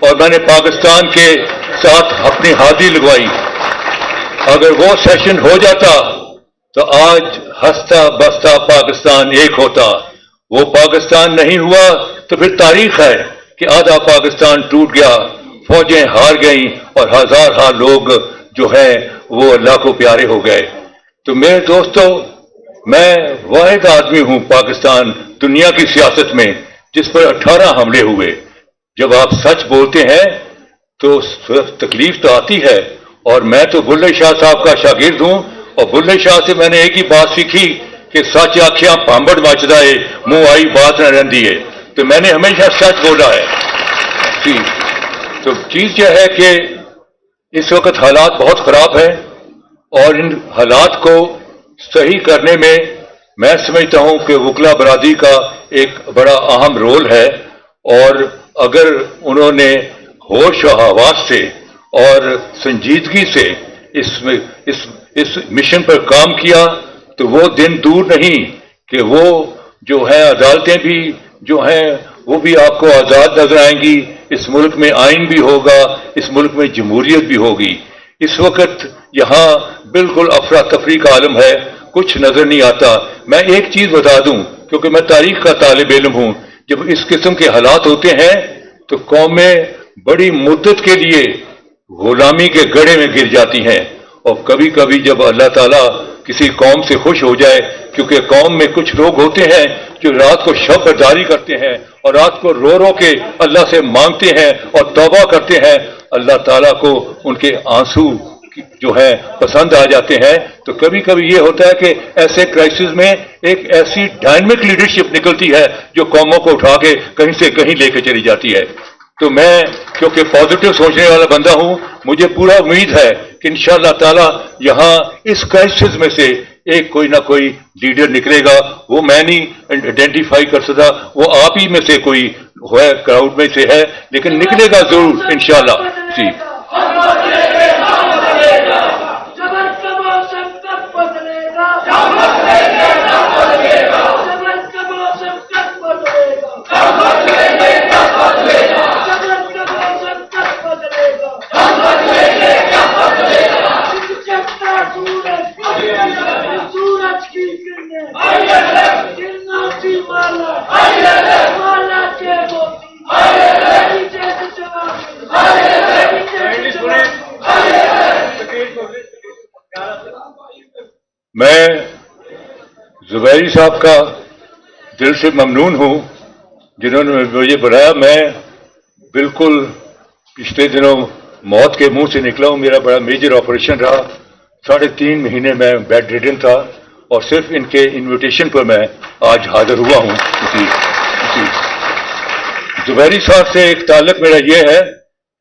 और मैंने पाकिस्तान के साथ अपनी हादी लगवाई। अगर वो सेशन हो जाता तो आज हंसता बसता पाकिस्तान एक होता। वो पाकिस्तान नहीं हुआ तो फिर तारीख है कि आधा पाकिस्तान टूट गया, फौजें हार गईं और हजार लोग जो हैं वो अल्लाह को प्यारे हो गए। तो मेरे दोस्तों, मैं वाहिद आदमी हूं पाकिस्तान दुनिया की सियासत में जिस पर 18 हमले हुए। जब आप सच बोलते हैं तो तकलीफ तो आती है, और मैं तो बुल्ले शाह साहब का शागिर्द हूं, और बुल्ले शाह से मैंने एक ही बात सीखी कि सच आखियां पांबड़ मचदा है, मुंह आई बात न रही है। तो मैंने हमेशा सच बोला है। तो चीज यह है कि इस वक्त हालात बहुत खराब हैं, और इन हालात को सही करने में मैं समझता हूं कि वकला बरादरी का एक बड़ा अहम रोल है। और اگر انہوں نے ہوش و حواس سے اور سنجیدگی سے اس مشن پر کام کیا تو وہ دن دور نہیں کہ وہ جو ہے عدالتیں بھی جو ہیں وہ بھی آپ کو آزاد نظر آئیں گی، اس ملک میں آئین بھی ہوگا، اس ملک میں جمہوریت بھی ہوگی۔ اس وقت یہاں بالکل افراتفری کا عالم ہے، کچھ نظر نہیں آتا۔ میں ایک چیز بتا دوں کیونکہ میں تاریخ کا طالب علم ہوں، جب اس قسم کے حالات ہوتے ہیں تو قومیں بڑی مدت کے لیے غلامی کے گڑھے میں گر جاتی ہیں، اور کبھی کبھی جب اللہ تعالیٰ کسی قوم سے خوش ہو جائے، کیونکہ قوم میں کچھ لوگ ہوتے ہیں جو رات کو شب برداری کرتے ہیں اور رات کو رو رو کے اللہ سے مانگتے ہیں اور توبہ کرتے ہیں، اللہ تعالیٰ کو ان کے آنسو جو ہے پسند آ جاتے ہیں۔ تو کبھی کبھی یہ ہوتا ہے کہ ایسے کرائسس میں ایک ایسی ڈائنمک لیڈرشپ نکلتی ہے جو قوموں کو اٹھا کے کہیں سے کہیں لے کے چلی جاتی ہے۔ تو میں کیونکہ پازیٹو سوچنے والا بندہ ہوں، مجھے پورا امید ہے کہ انشاءاللہ تعالی یہاں اس کرائسس میں سے ایک کوئی نہ کوئی لیڈر نکلے گا۔ وہ میں نہیں آئیڈینٹیفائی کر سکتا، وہ آپ ہی میں سے کوئی ہے، کراؤڈ میں سے ہے، لیکن نکلے گا ضرور انشاءاللہ۔ جی میں زبیری صاحب کا دل سے ممنون ہوں جنہوں نے مجھے بلایا۔ میں بالکل پچھلے دنوں موت کے منہ سے نکلا ہوں، میرا بڑا میجر آپریشن رہا، 3.5 مہینے میں بیڈ ریڈن تھا، اور صرف ان کے انویٹیشن پر میں آج حاضر ہوا ہوں۔ زبیری صاحب سے ایک تعلق میرا یہ ہے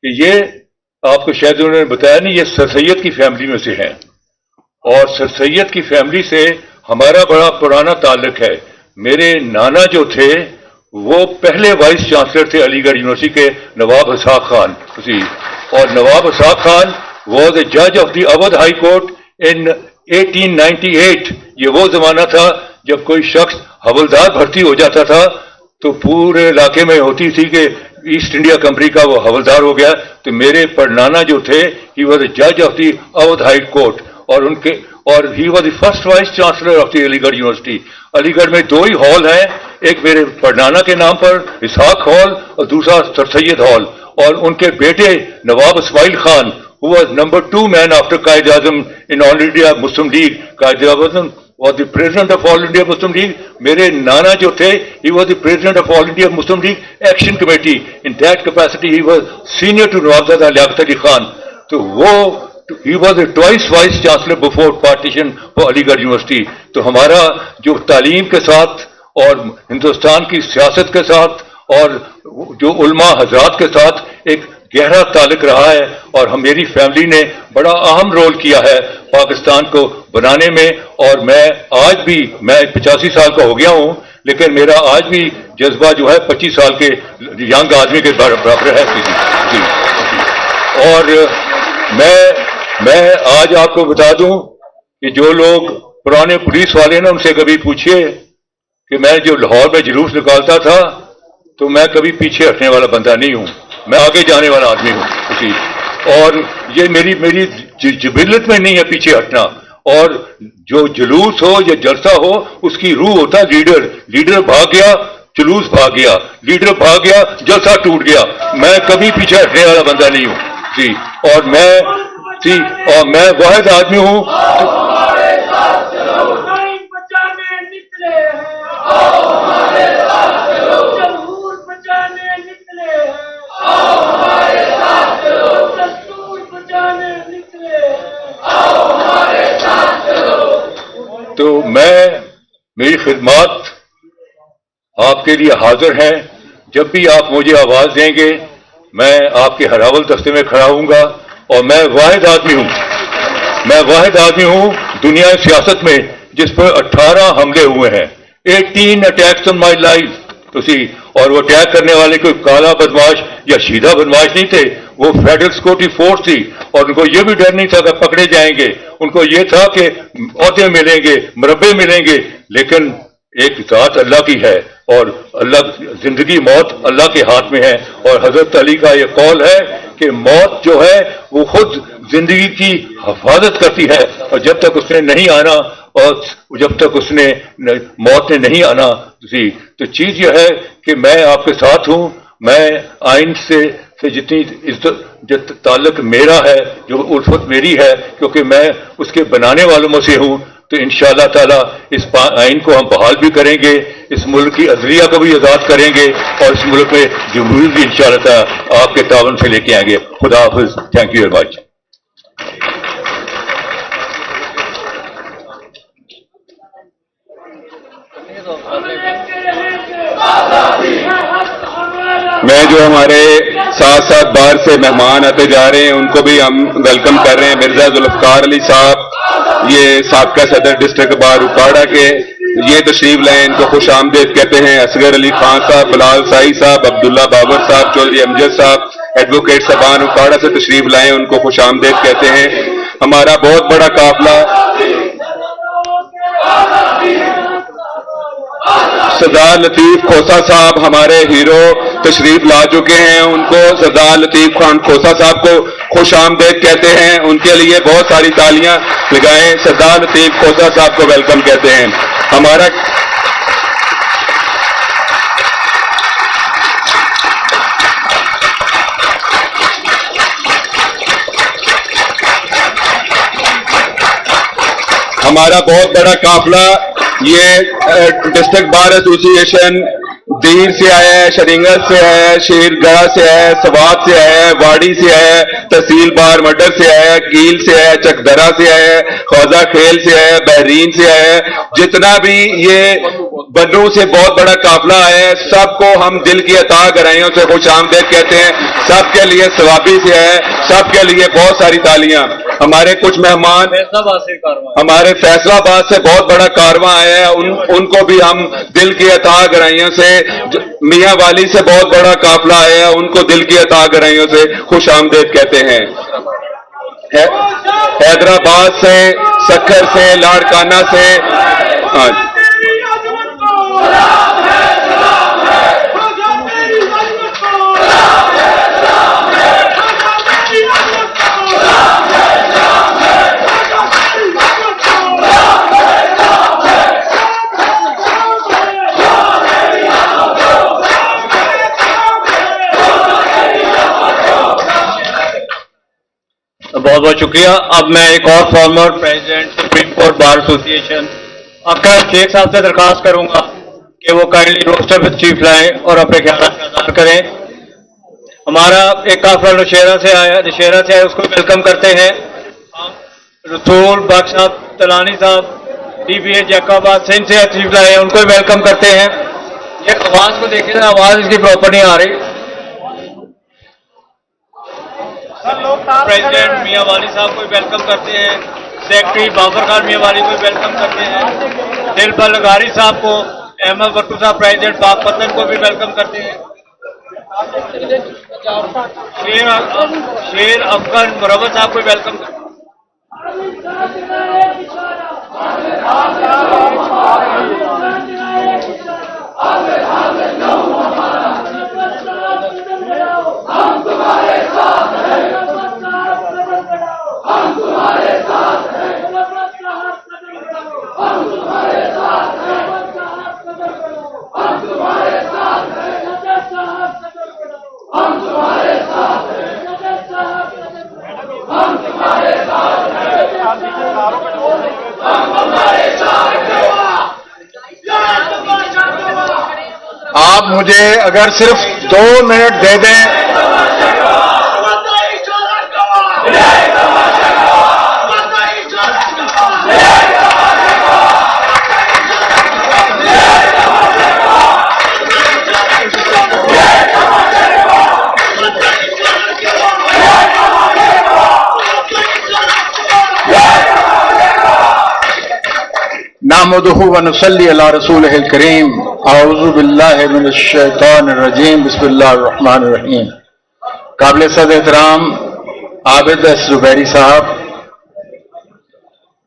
کہ یہ آپ کو شاید انہوں نے بتایا نہیں، یہ سر سید کی فیملی میں سے ہیں، اور سر سید کی فیملی سے ہمارا بڑا پرانا تعلق ہے۔ میرے نانا جو تھے وہ پہلے وائس چانسلر تھے علی گڑھ یونیورسٹی کے، نواب اسحاق خان جی، اور نواب اسحاق خان واز اے جج of the Oudh high court in 1898۔ یہ وہ زمانہ تھا جب کوئی شخص حوالدار بھرتی ہو جاتا تھا تو پورے علاقے میں ہوتی تھی کہ ایسٹ انڈیا کمپنی کا وہ حوالدار ہو گیا۔ تو میرے پڑنانا جو تھے ہی واز اے جج of the Oudh high court, اور he was the first vice chancellor of the Aligarh university. علی گڑھ میں 2 ہی ہال ہیں، ایک میرے پڑنانا کے نام پر اسحاق ہال اور دوسرا سر سید ہال، اور ان کے بیٹے نواب Ismail Khan who was number 2 man after Qaid Azam in All India Muslim League. Qaid Azam was the president of All India Muslim League. میرے نانا جو تھے he was the president of All India Muslim League Action Committee. In that capacity he was senior to Nawabzada Liaquat Ali Khan. تو وہ he was a twice vice chancellor before partition for علی گڑھ university. تو ہمارا جو تعلیم کے ساتھ اور ہندوستان کی سیاست کے ساتھ اور جو علماء حضرات کے ساتھ ایک گہرا تعلق رہا ہے، اور میری فیملی نے بڑا اہم رول کیا ہے پاکستان کو بنانے میں۔ اور میں آج بھی، میں 85 سال کا ہو گیا ہوں، لیکن میرا آج بھی جذبہ جو ہے 25 سال کے ینگ آدمی کے برابر ہے۔ جی اور میں آج آپ کو بتا دوں کہ جو لوگ پرانے پولیس والے نا، ان سے کبھی پوچھیے کہ میں جو لاہور میں جلوس نکالتا تھا تو میں کبھی پیچھے ہٹنے والا بندہ نہیں ہوں، میں آگے جانے والا آدمی ہوں جی۔ اور یہ میری جبلت میں نہیں ہے پیچھے ہٹنا، اور جو جلوس ہو یا جلسہ ہو اس کی روح ہوتا ہے لیڈر بھاگ گیا جلوس بھاگ گیا، لیڈر بھاگ گیا جلسہ ٹوٹ گیا، میں کبھی پیچھے ہٹنے والا بندہ نہیں ہوں جی۔ اور میں واحد آدمی ہوں تو میری خدمات آپ کے لیے حاضر ہیں۔ جب بھی آپ مجھے آواز دیں گے میں آپ کے ہراول دستے میں کھڑا ہوں گا، اور میں واحد آدمی ہوں دنیا سیاست میں جس پر 18 حملے ہوئے ہیں، 18 attacks on my life۔ उसी और वो अटैक करने वाले कोई काला बदमाश या सीधा बदमाश नहीं थे, वो फेडरल सिक्योरिटी फोर्स थी और उनको ये भी डर नहीं था कि पकड़े जाएंगे, उनको ये था कि औहदे मिलेंगे, मरबे मिलेंगे, लेकिन एक ज़ात अल्लाह की है और अल्लाह जिंदगी मौत अल्लाह के हाथ में है। और हजरत अली का ये कौल है कि मौत जो है वो खुद जिंदगी की हिफाजत करती है और जब तक उसने नहीं आना और जब तक उसने मौत ने नहीं आना तो चीज यह है कि मैं आपके साथ हूं। मैं आइन से जितनी इज्जत ताल्लुक मेरा है, जो उल्फत मेरी है, क्योंकि मैं उसके बनाने वालों में से हूं, तो इंशाअल्लाह ताला इस आइन को हम बहाल भी करेंगे, इस मुल्क की अदलिया को भी आज़ाद करेंगे और इस मुल्क में जमहूरियत भी इंशाअल्लाह ताला आपके तावन से लेके आएंगे। खुदा हाफिज। Thank you very much. मैं जो हमारे साथ साथ बाहर से मेहमान आते जा रहे हैं उनको भी हम वेलकम कर रहे हैं। मिर्जा जुल्फकार अली साहब, ये साबका सदर डिस्ट्रिक्ट बार उपाड़ा के, ये तशरीफ लाए, इनको खुश आमदेद कहते हैं। असगर अली खान साहब, बिलाल साई साहब, अब्दुल्ला बाबर साहब, चौधरी अमजद साहब, एडवोकेट सबान उपाड़ा से तशरीफ लाए, उनको खुश आमदेद कहते हैं। हमारा बहुत बड़ा काफिला सरदार लतीफ खोसा साहब हमारे हीरो तशरीफ ला चुके हैं, उनको सरदार लतीफ खान खोसा साहब को खुश आमदेद कहते हैं। उनके लिए बहुत सारी तालियां लगाएं। सरदार लतीफ खोसा साहब को वेलकम कहते हैं। हमारा बहुत बड़ा काफिला ये डिस्ट्रिक्ट बार एसोसिएशन दीर से आया है, शरींगत से है, शेरगढ़ से है, सवात से है, वाड़ी से है, तहसील बार मडर से है, कील से है, चकदरा से है, खौजा खेल से है, बहरीन से है। जितना भी ये बन्नू से बहुत बड़ा काफिला है, सबको हम दिल की अता गराइयों से खुश आमदेद कहते हैं। सबके लिए सवाबी से है, सबके लिए बहुत सारी तालियां। हमारे कुछ मेहमान हमारे फैसलाबाद से बहुत बड़ा कारवां आया है, उनको भी हम दिल की अता गराइयों से, मियां वाली से बहुत बड़ा काफिला आया है, उनको दिल की अता गराइयों से खुश आमदेद कहते हैं। हैदराबाद से, सक्खर से, लाड़काना से, बहुत बहुत शुक्रिया। अब मैं एक और former president supreme court bar association Akram Shaikh साहब से दरखास्त करूंगा कि वो काइंडली रोस्टर पे चीफ लाएं और अपने ख्याल अदा करें। हमारा एक काफिला नौशेरा से आया, उसको वेलकम करते हैं। रसूल बख्श साहब तलानी साहब DBA जैकाबाद सिंध से चीफ लाए हैं, उनको वेलकम करते हैं। ये आवाज को देखिए ना, आवाज इसकी प्रॉपर नहीं आ रही। प्रेसिडेंट मियां वाली साहब को वेलकम करते हैं। सेक्रेटरी बाबर खान मियां वाली को वेलकम करते हैं। दिलबर लगारी साहब को, अहमद भट्टू साहब प्रेसिडेंट पाकपतन को भी वेलकम करते हैं। शेर अफगान मुरवत साहब को वेलकम करते हैं। आप मुझे अगर सिर्फ 2 मिनट दे दें, नहमदुहु व नुसल्ली अला रसूलिहिल करीम अऊज़ु बिल्लाहि मिनश शैतानिर रजीम बिस्मिल्लाहिर रहमानिर रहीम। काबिल सद एहतराम आबिद एस जुबैरी साहब,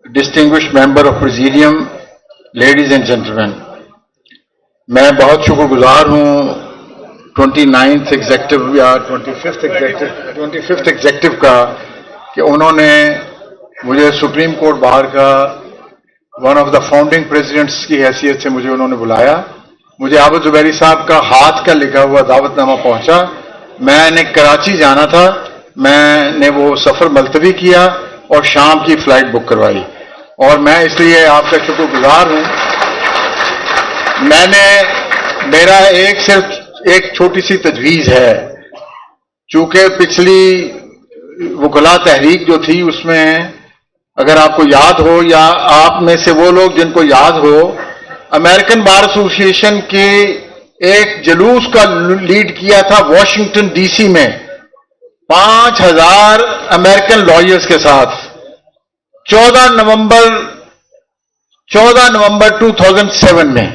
distinguished member of presidium, ladies and gentleman, मैं बहुत शुक्रगुजार हूँ 29th एग्जेक्टिव या 25th एग्जेक्टिव का कि उन्होंने मुझे सुप्रीम कोर्ट बार का one of the founding presidents की हैसियत से मुझे उन्होंने बुलाया। मुझे आबिद जुबैरी साहब का हाथ का लिखा हुआ दावतनामा पहुंचा। मैंने कराची जाना था, मैंने वो सफर मुलतवी किया और शाम की फ्लाइट बुक करवाई, और मैं इसलिए आपका शुक्रगुजार हूं। मेरा सिर्फ एक छोटी सी तजवीज है, चूंकि पिछली वकला तहरीक जो थी उसमें अगर आपको याद हो या आप में से वो लोग जिनको याद हो, अमेरिकन बार एसोसिएशन के एक जुलूस का लीड किया था वॉशिंगटन डीसी में 5000 अमेरिकन लॉयर्स के साथ 14 नवंबर 2007 में।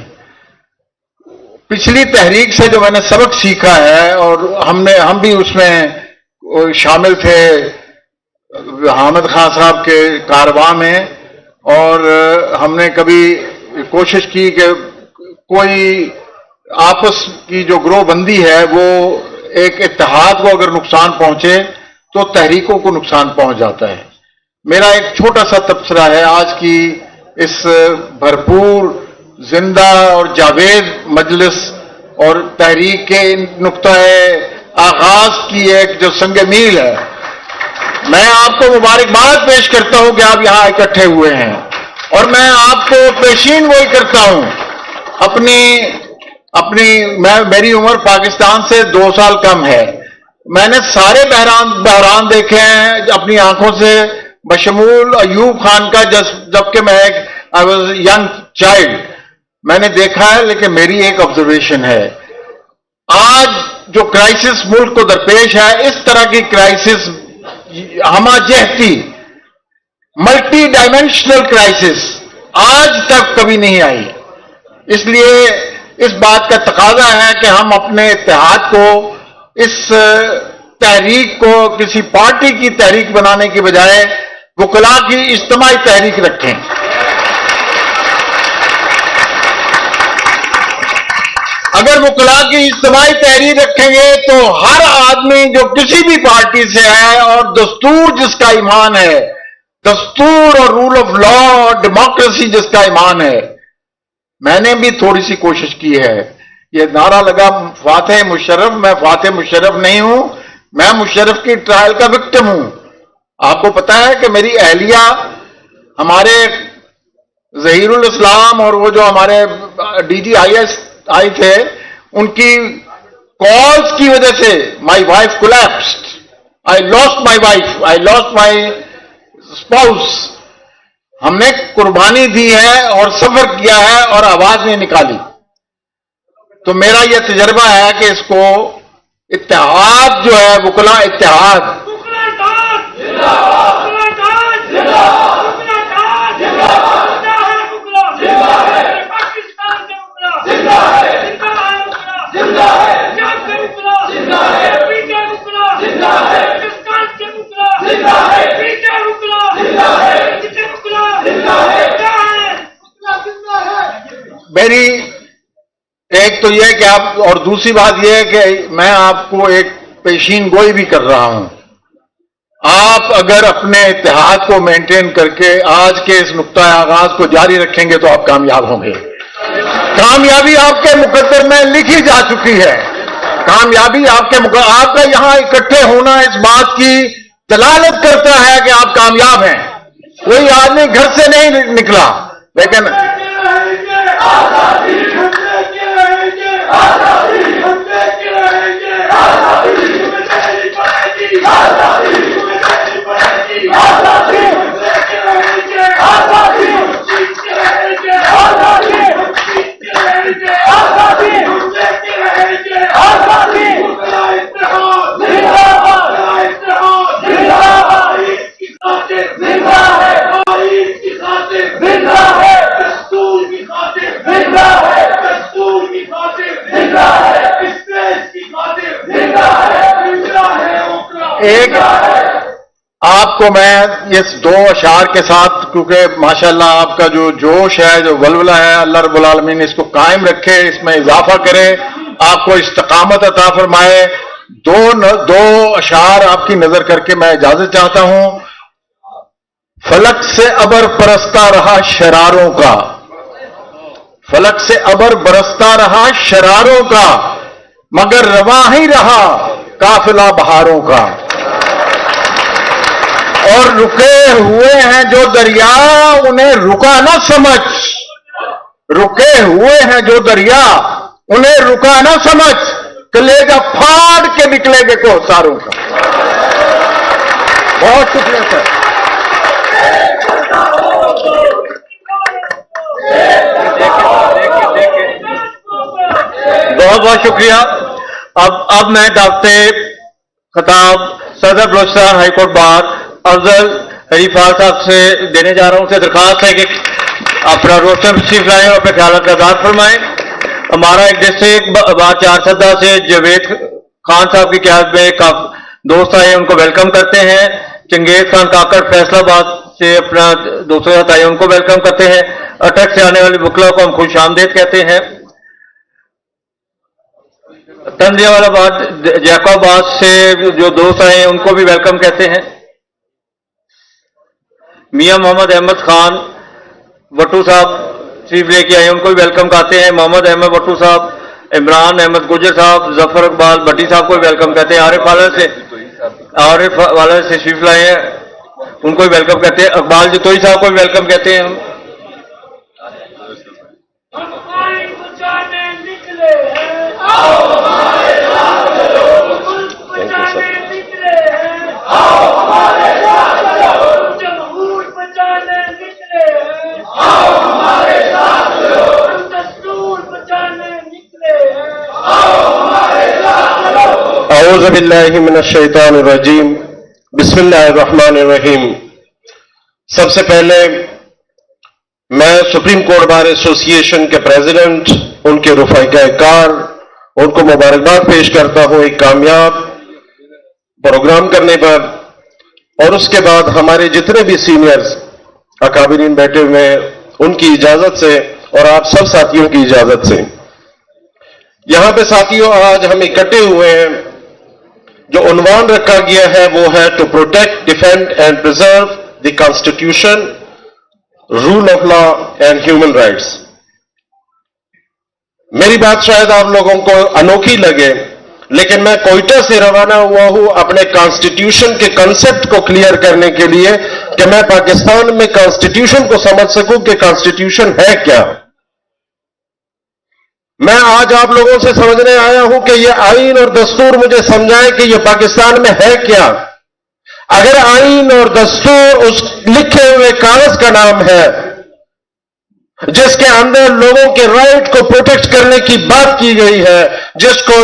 पिछली तहरीक से जो मैंने सबक सीखा है, और हम भी उसमें शामिल थे हामिद खान साहब के कारवां में, और हमने कभी कोशिश की कि कोई आपस की जो ग्रोहबंदी है वो एक इत्तेहाद को अगर नुकसान पहुंचे तो तहरीकों को नुकसान पहुंच जाता है। मेरा एक छोटा सा तबसरा है आज की इस भरपूर जिंदा और जावेद मजलिस और तहरीक के नुक्ता आगाज की एक जो संग मील है। मैं आपको मुबारकबाद पेश करता हूं कि आप यहां इकट्ठे हुए हैं, और मैं आपको पेशीन वही करता हूं। मेरी उम्र पाकिस्तान से 2 साल कम है। मैंने सारे बहरान देखे हैं अपनी आंखों से, बशमूल अयूब खान का, जबकि मैं आई वॉज यंग चाइल्ड, मैंने देखा है। लेकिन मेरी एक ऑब्जर्वेशन है, आज जो क्राइसिस मुल्क को दरपेश है, इस तरह की क्राइसिस हमाजहती मल्टी डायमेंशनल क्राइसिस आज तक कभी नहीं आई। इसलिए इस बात का तकाजा है कि हम अपने इत्तेहाद को, इस तहरीक को किसी पार्टी की तहरीक बनाने की बजाय वकला की इज्तिमाई तहरीक रखें। अगर वकला की इज्तिमाई तहरीक रखेंगे तो हर आदमी जो किसी भी पार्टी से है और दस्तूर जिसका ईमान है, दस्तूर और रूल ऑफ लॉ और डेमोक्रेसी जिसका ईमान है। मैंने भी थोड़ी सी कोशिश की है। ये नारा लगा फातेह मुशर्रफ, मैं फातेह मुशर्रफ नहीं हूं, मैं मुशर्रफ की ट्रायल का विक्टिम हूं। आपको पता है कि मेरी अहलिया, हमारे जहीरुल इस्लाम और वो जो हमारे DGIS आए थे, उनकी कॉल्स की वजह से my wife collapsed, I lost my wife, I lost my spouse. हमने कुर्बानी दी है और सफर किया है और आवाज नहीं निकाली। तो मेरा यह तजर्बा है कि इसको इत्तेहाद जो है, वकला इत्तेहाद, मेरी एक तो यह कि आप, और दूसरी बात यह है कि मैं आपको एक पेशीन गोई भी कर रहा हूं। आप अगर अपने इत्तेहाद को मेंटेन करके आज के इस नुक्ता आगाज को जारी रखेंगे तो आप कामयाब होंगे। कामयाबी आपके मुकद्दर में लिखी जा चुकी है। कामयाबी आपका यहां इकट्ठे होना इस बात की दलालत करता है कि आप कामयाब हैं। कोई आदमी घर से नहीं निकला, लेकिन एक आपको मैं इस दो अशार के साथ, क्योंकि माशाल्लाह आपका जो जोश है, जो वलवला है, अल्लाह रब्बुल आलमीन इसको कायम रखे, इसमें इजाफा करे, आपको इस्तकामत अता फरमाए। दो अशार आपकी नजर करके मैं इजाजत चाहता हूं। फलक से अबर बरसता रहा शरारों का, फलक से अबर बरसता रहा शरारों का, मगर रवा ही रहा काफिला बहारों का। और रुके हुए हैं जो दरिया, उन्हें रुका ना समझ, रुके हुए हैं जो दरिया, उन्हें रुका ना समझ, कलेजा फाड़ के निकलेंगे कोहसारों का। बहुत शुक्रिया सर। बहुत बहुत शुक्रिया। अब मैं डॉक्टर खिताब सदर बलोचिस्तान हाईकोर्ट बार अफजल हरीफाल साहब से देने जा रहा हूं। उनसे दरखास्त है कि अपना रोस्टर तशरीफ लाएं और अपने ख्याल का इज़हार फरमाएं। हमारा एक डिस्ट्रिक्ट बार चारसदा से जावेद खान साहब की क़यादत में एक दोस्त आए, उनको वेलकम करते हैं। चंगेज खान काकड़ फैसलाबाद से अपना दोस्तों साथ आए, उनको वेलकम करते हैं। अटक से आने वाले बुकला को हम खुश आमदेद कहते हैं। तंजियावालाबाद जैकोबाद से जो दोस्त आए हैं उनको भी वेलकम कहते हैं। मियां मोहम्मद अहमद खान वट्टू साहब तशरीफ लेके आए, उनको भी वेलकम कहते हैं। मोहम्मद अहमद वट्टू साहब, इमरान अहमद गुजर साहब, जफर इकबाल भट्टी साहब को भी वेलकम कहते हैं। आरिफ वाला से तशरीफ लाए हैं, उनको भी वेलकम कहते हैं। इकबाल जतोई साहब को भी वेलकम कहते हैं। औज़ु बिल्लाहि मिनश शैतानिर रजीम, बिस्मिल्लाहिर रहमानिर रहीम। सबसे पहले मैं सुप्रीम कोर्ट बार एसोसिएशन के प्रेसिडेंट, उनके रुफ़ाइक़ाए कार, उनको मुबारकबाद पेश करता हूं एक कामयाब प्रोग्राम करने पर। और उसके बाद हमारे जितने भी सीनियर्स अकाबिरीन बैठे हुए हैं, उनकी इजाजत से और आप सब साथियों की इजाजत से, यहां पे साथियों आज हम इकट्ठे हुए हैं। जो उन्वान रखा गया है वो है to protect, defend and preserve the constitution, rule of law and human rights. मेरी बात शायद आप लोगों को अनोखी लगे, लेकिन मैं कोयटा से रवाना हुआ हूं अपने कॉन्स्टिट्यूशन के कंसेप्ट को क्लियर करने के लिए कि मैं पाकिस्तान में कॉन्स्टिट्यूशन को समझ सकूं कि कॉन्स्टिट्यूशन है क्या। मैं आज आप लोगों से समझने आया हूं कि यह आईन और दस्तूर मुझे समझाए कि यह पाकिस्तान में है क्या। अगर आईन और दस्तूर उस लिखे हुए कागज का नाम है जिसके अंदर लोगों के राइट को प्रोटेक्ट करने की बात की गई है, जिसको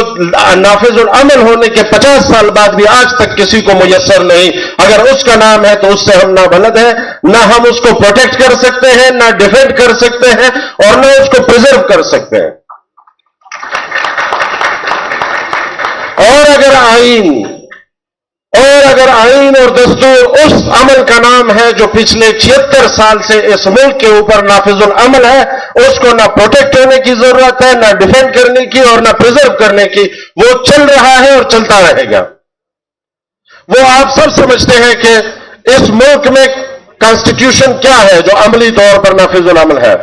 नाफिजुल अमल होने के 50 साल बाद भी आज तक किसी को मुयस्सर नहीं, अगर उसका नाम है तो उससे हम ना बलद हैं, ना हम उसको प्रोटेक्ट कर सकते हैं, ना डिफेंड कर सकते हैं और ना उसको प्रिजर्व कर सकते हैं। और अगर आईन और दस्तूर उस अमल का नाम है जो पिछले 76 साल से इस मुल्क के ऊपर नाफिजुल अमल है, उसको ना प्रोटेक्ट होने की जरूरत है, ना डिफेंड करने की और ना प्रिजर्व करने की, वो चल रहा है और चलता रहेगा। वो आप सब समझते हैं कि इस मुल्क में कॉन्स्टिट्यूशन क्या है जो अमली तौर पर नाफिजुल अमल है।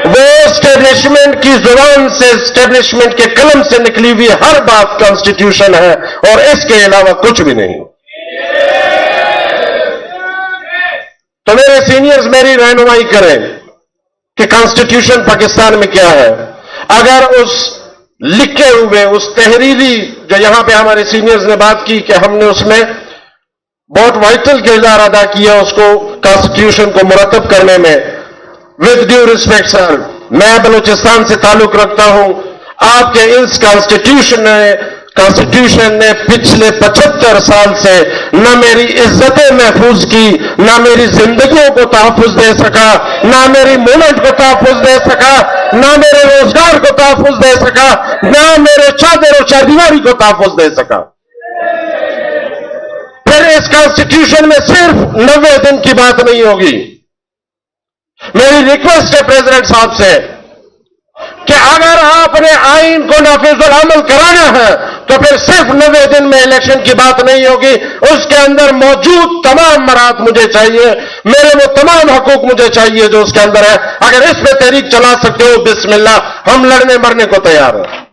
वो एस्टेब्लिशमेंट की जुबान से, एस्टेब्लिशमेंट के कलम से निकली हुई हर बात कॉन्स्टिट्यूशन है और इसके अलावा कुछ भी नहीं। तो मेरे सीनियर्स मेरी रहनुमाई करें कि कॉन्स्टिट्यूशन पाकिस्तान में क्या है। अगर उस लिखे हुए, उस तहरीरी, जो यहां पे हमारे सीनियर्स ने बात की कि हमने उसमें बहुत वाइटल किरदार अदा किया उसको कॉन्स्टिट्यूशन को मुरतब करने में। विद ड्यू रिस्पेक्ट सर, मैं बलूचिस्तान से ताल्लुक रखता हूं। आपके इस कॉन्स्टिट्यूशन ने पिछले 75 साल से न मेरी इज्जतें महफूज की, न मेरी जिंदगियों को तहफ़्फ़ुज़ दे सका, न मेरी मूवमेंट को तहफ़्फ़ुज़ दे सका, न मेरे रोजगार को तहफ़्फ़ुज़ दे सका, न मेरे चादर और चारदीवारी को तहफ़्फ़ुज़ दे सका। इस कॉन्स्टिट्यूशन में सिर्फ 90 दिन की बात नहीं होगी। मेरी रिक्वेस्ट है प्रेसिडेंट साहब से कि अगर आपने आइन को नाफिजुल अमल कराना है तो फिर सिर्फ 90 दिन में इलेक्शन की बात नहीं होगी, उसके अंदर मौजूद तमाम मराहत मुझे चाहिए, मेरे वो तमाम हकूक मुझे चाहिए जो उसके अंदर है। अगर इस पे तहरीक चला सकते हो बिस्मिल्लाह, हम लड़ने मरने को तैयार हैं।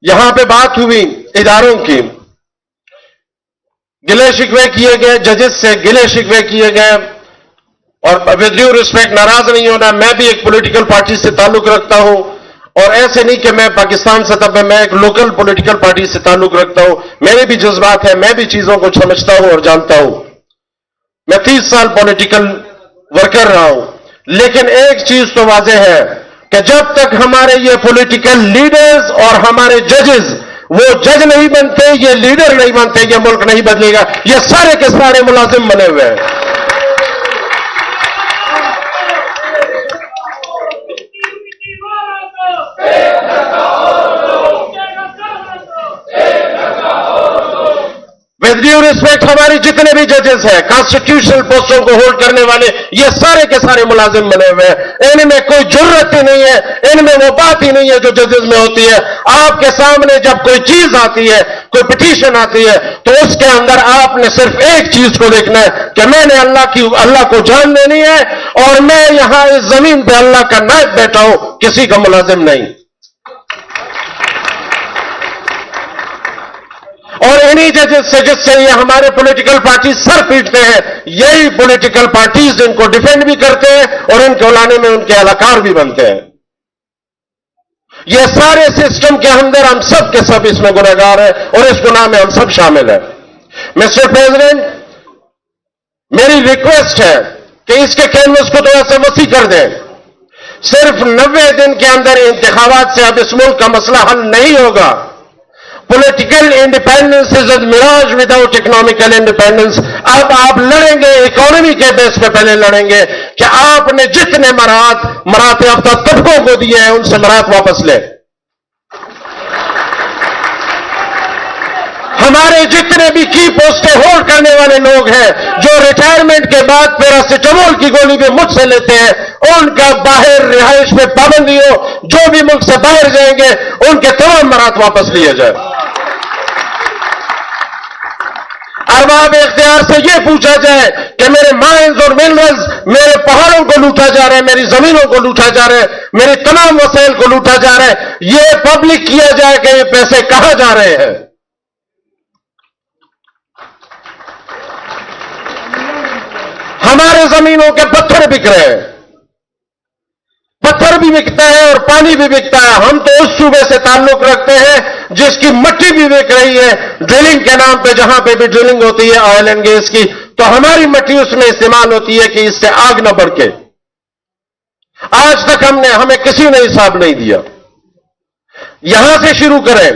यहां पे बात हुई इदारों की, गिले शिकवे किए गए, जजेस से गिले शिकवे किए गए, और विद ड्यू रिस्पेक्ट नाराज नहीं होना, मैं भी एक पॉलिटिकल पार्टी से ताल्लुक रखता हूं, और ऐसे नहीं कि मैं पाकिस्तान से तब मैं एक लोकल पॉलिटिकल पार्टी से ताल्लुक रखता हूं, मेरे भी जज्बात हैं, मैं भी चीजों को समझता हूं और जानता हूं। मैं 30 साल पॉलिटिकल वर्कर रहा हूं, लेकिन एक चीज तो वाज़ेह है कि जब तक हमारे ये पॉलिटिकल लीडर्स और हमारे जजेस वो जज नहीं बनते, ये लीडर नहीं बनते, ये मुल्क नहीं बदलेगा। ये सारे के सारे मुलाजिम बने हुए हैं। विद ड्यू रिस्पेक्ट, हमारी जितने भी जजेस हैं, कॉन्स्टिट्यूशनल पोस्टों को होल्ड करने वाले, ये सारे के सारे मुलाजिम बने हुए हैं। इनमें कोई जुर्रत ही नहीं है, इनमें वो बात ही नहीं है जो जजेस में होती है। आपके सामने जब कोई चीज आती है, कोई पिटीशन आती है, तो उसके अंदर आपने सिर्फ एक चीज को देखना है कि मैंने अल्लाह को जान देनी है, और मैं यहां इस जमीन पे अल्लाह का नायब बैठा हूं, किसी का मुलाजिम नहीं। और इन्हीं जजेस से जिससे ये हमारे पॉलिटिकल पार्टी सर पीटते हैं, यही पॉलिटिकल पार्टीज इनको डिफेंड भी करते हैं और इनको लाने में उनके अलाकार भी बनते हैं। ये सारे सिस्टम के अंदर हम सब के सब इसमें गुनहगार हैं और इस गुनाह में हम सब शामिल हैं। मिस्टर प्रेसिडेंट, मेरी रिक्वेस्ट है कि इसके कैनवस को थोड़ा सा वसी कर दें। सिर्फ 90 दिन के अंदर इंतखाबात से अब इस मुल्क का मसला हल नहीं होगा। Political independence is a mirage without economical independence. अब आप लड़ेंगे इकोनॉमी के बेस पे, पहले लड़ेंगे कि आपने जितने मराहत याफ्ता तबकों को दिए हैं उनसे मराहत वापस ले। हमारे जितने भी की पोस्टें होल्ड करने वाले लोग हैं जो रिटायरमेंट के बाद पैरासिटामोल की गोली भी मुझसे लेते हैं, उनका बाहर रिहाइश पे पाबंदी हो, जो भी मुल्क से बाहर जाएंगे उनके तमाम मराहत वापस लिए जाए। अरबाब इख्तियार से यह पूछा जाए कि मेरे माइंस और मिनरल्स, मेरे पहाड़ों को लूटा जा रहा है, मेरी जमीनों को लूटा जा रहा है, मेरे तमाम वसाइल को लूटा जा रहा है, यह पब्लिक किया जाए कि ये पैसे कहां जा रहे हैं। हमारे जमीनों के पत्थर बिक रहे हैं, पत्थर भी बिकता है और पानी भी बिकता है। हम तो उस सूबे से ताल्लुक रखते हैं जिसकी मिट्टी भी बिक रही है ड्रिलिंग के नाम पे, जहां पे भी ड्रिलिंग होती है ऑयल एंड गैस की, तो हमारी मिट्टी उसमें इस्तेमाल होती है कि इससे आग न बढ़के। आज तक हमें किसी ने हिसाब नहीं दिया। यहां से शुरू करें,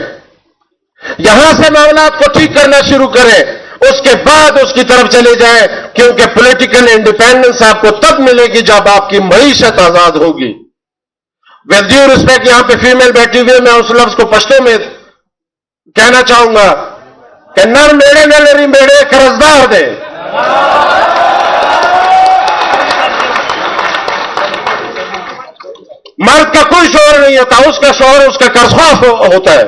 यहां से मामलात को ठीक करना शुरू करें, उसके बाद उसकी तरफ चले जाएं, क्योंकि पॉलिटिकल इंडिपेंडेंस आपको तब मिलेगी जब आपकी मईशत आजाद होगी। विद ड्यू रिस्पेक्ट, यहां पे फीमेल बैठी हुई है, मैं उस लफ्ज को पश्तो में कहना चाहूंगा कि नर मेड़े न लरी मेड़े कर्जदार दे। मर्द का कोई शोर नहीं होता, उसका शोर उसका कर्जख्वार होता है।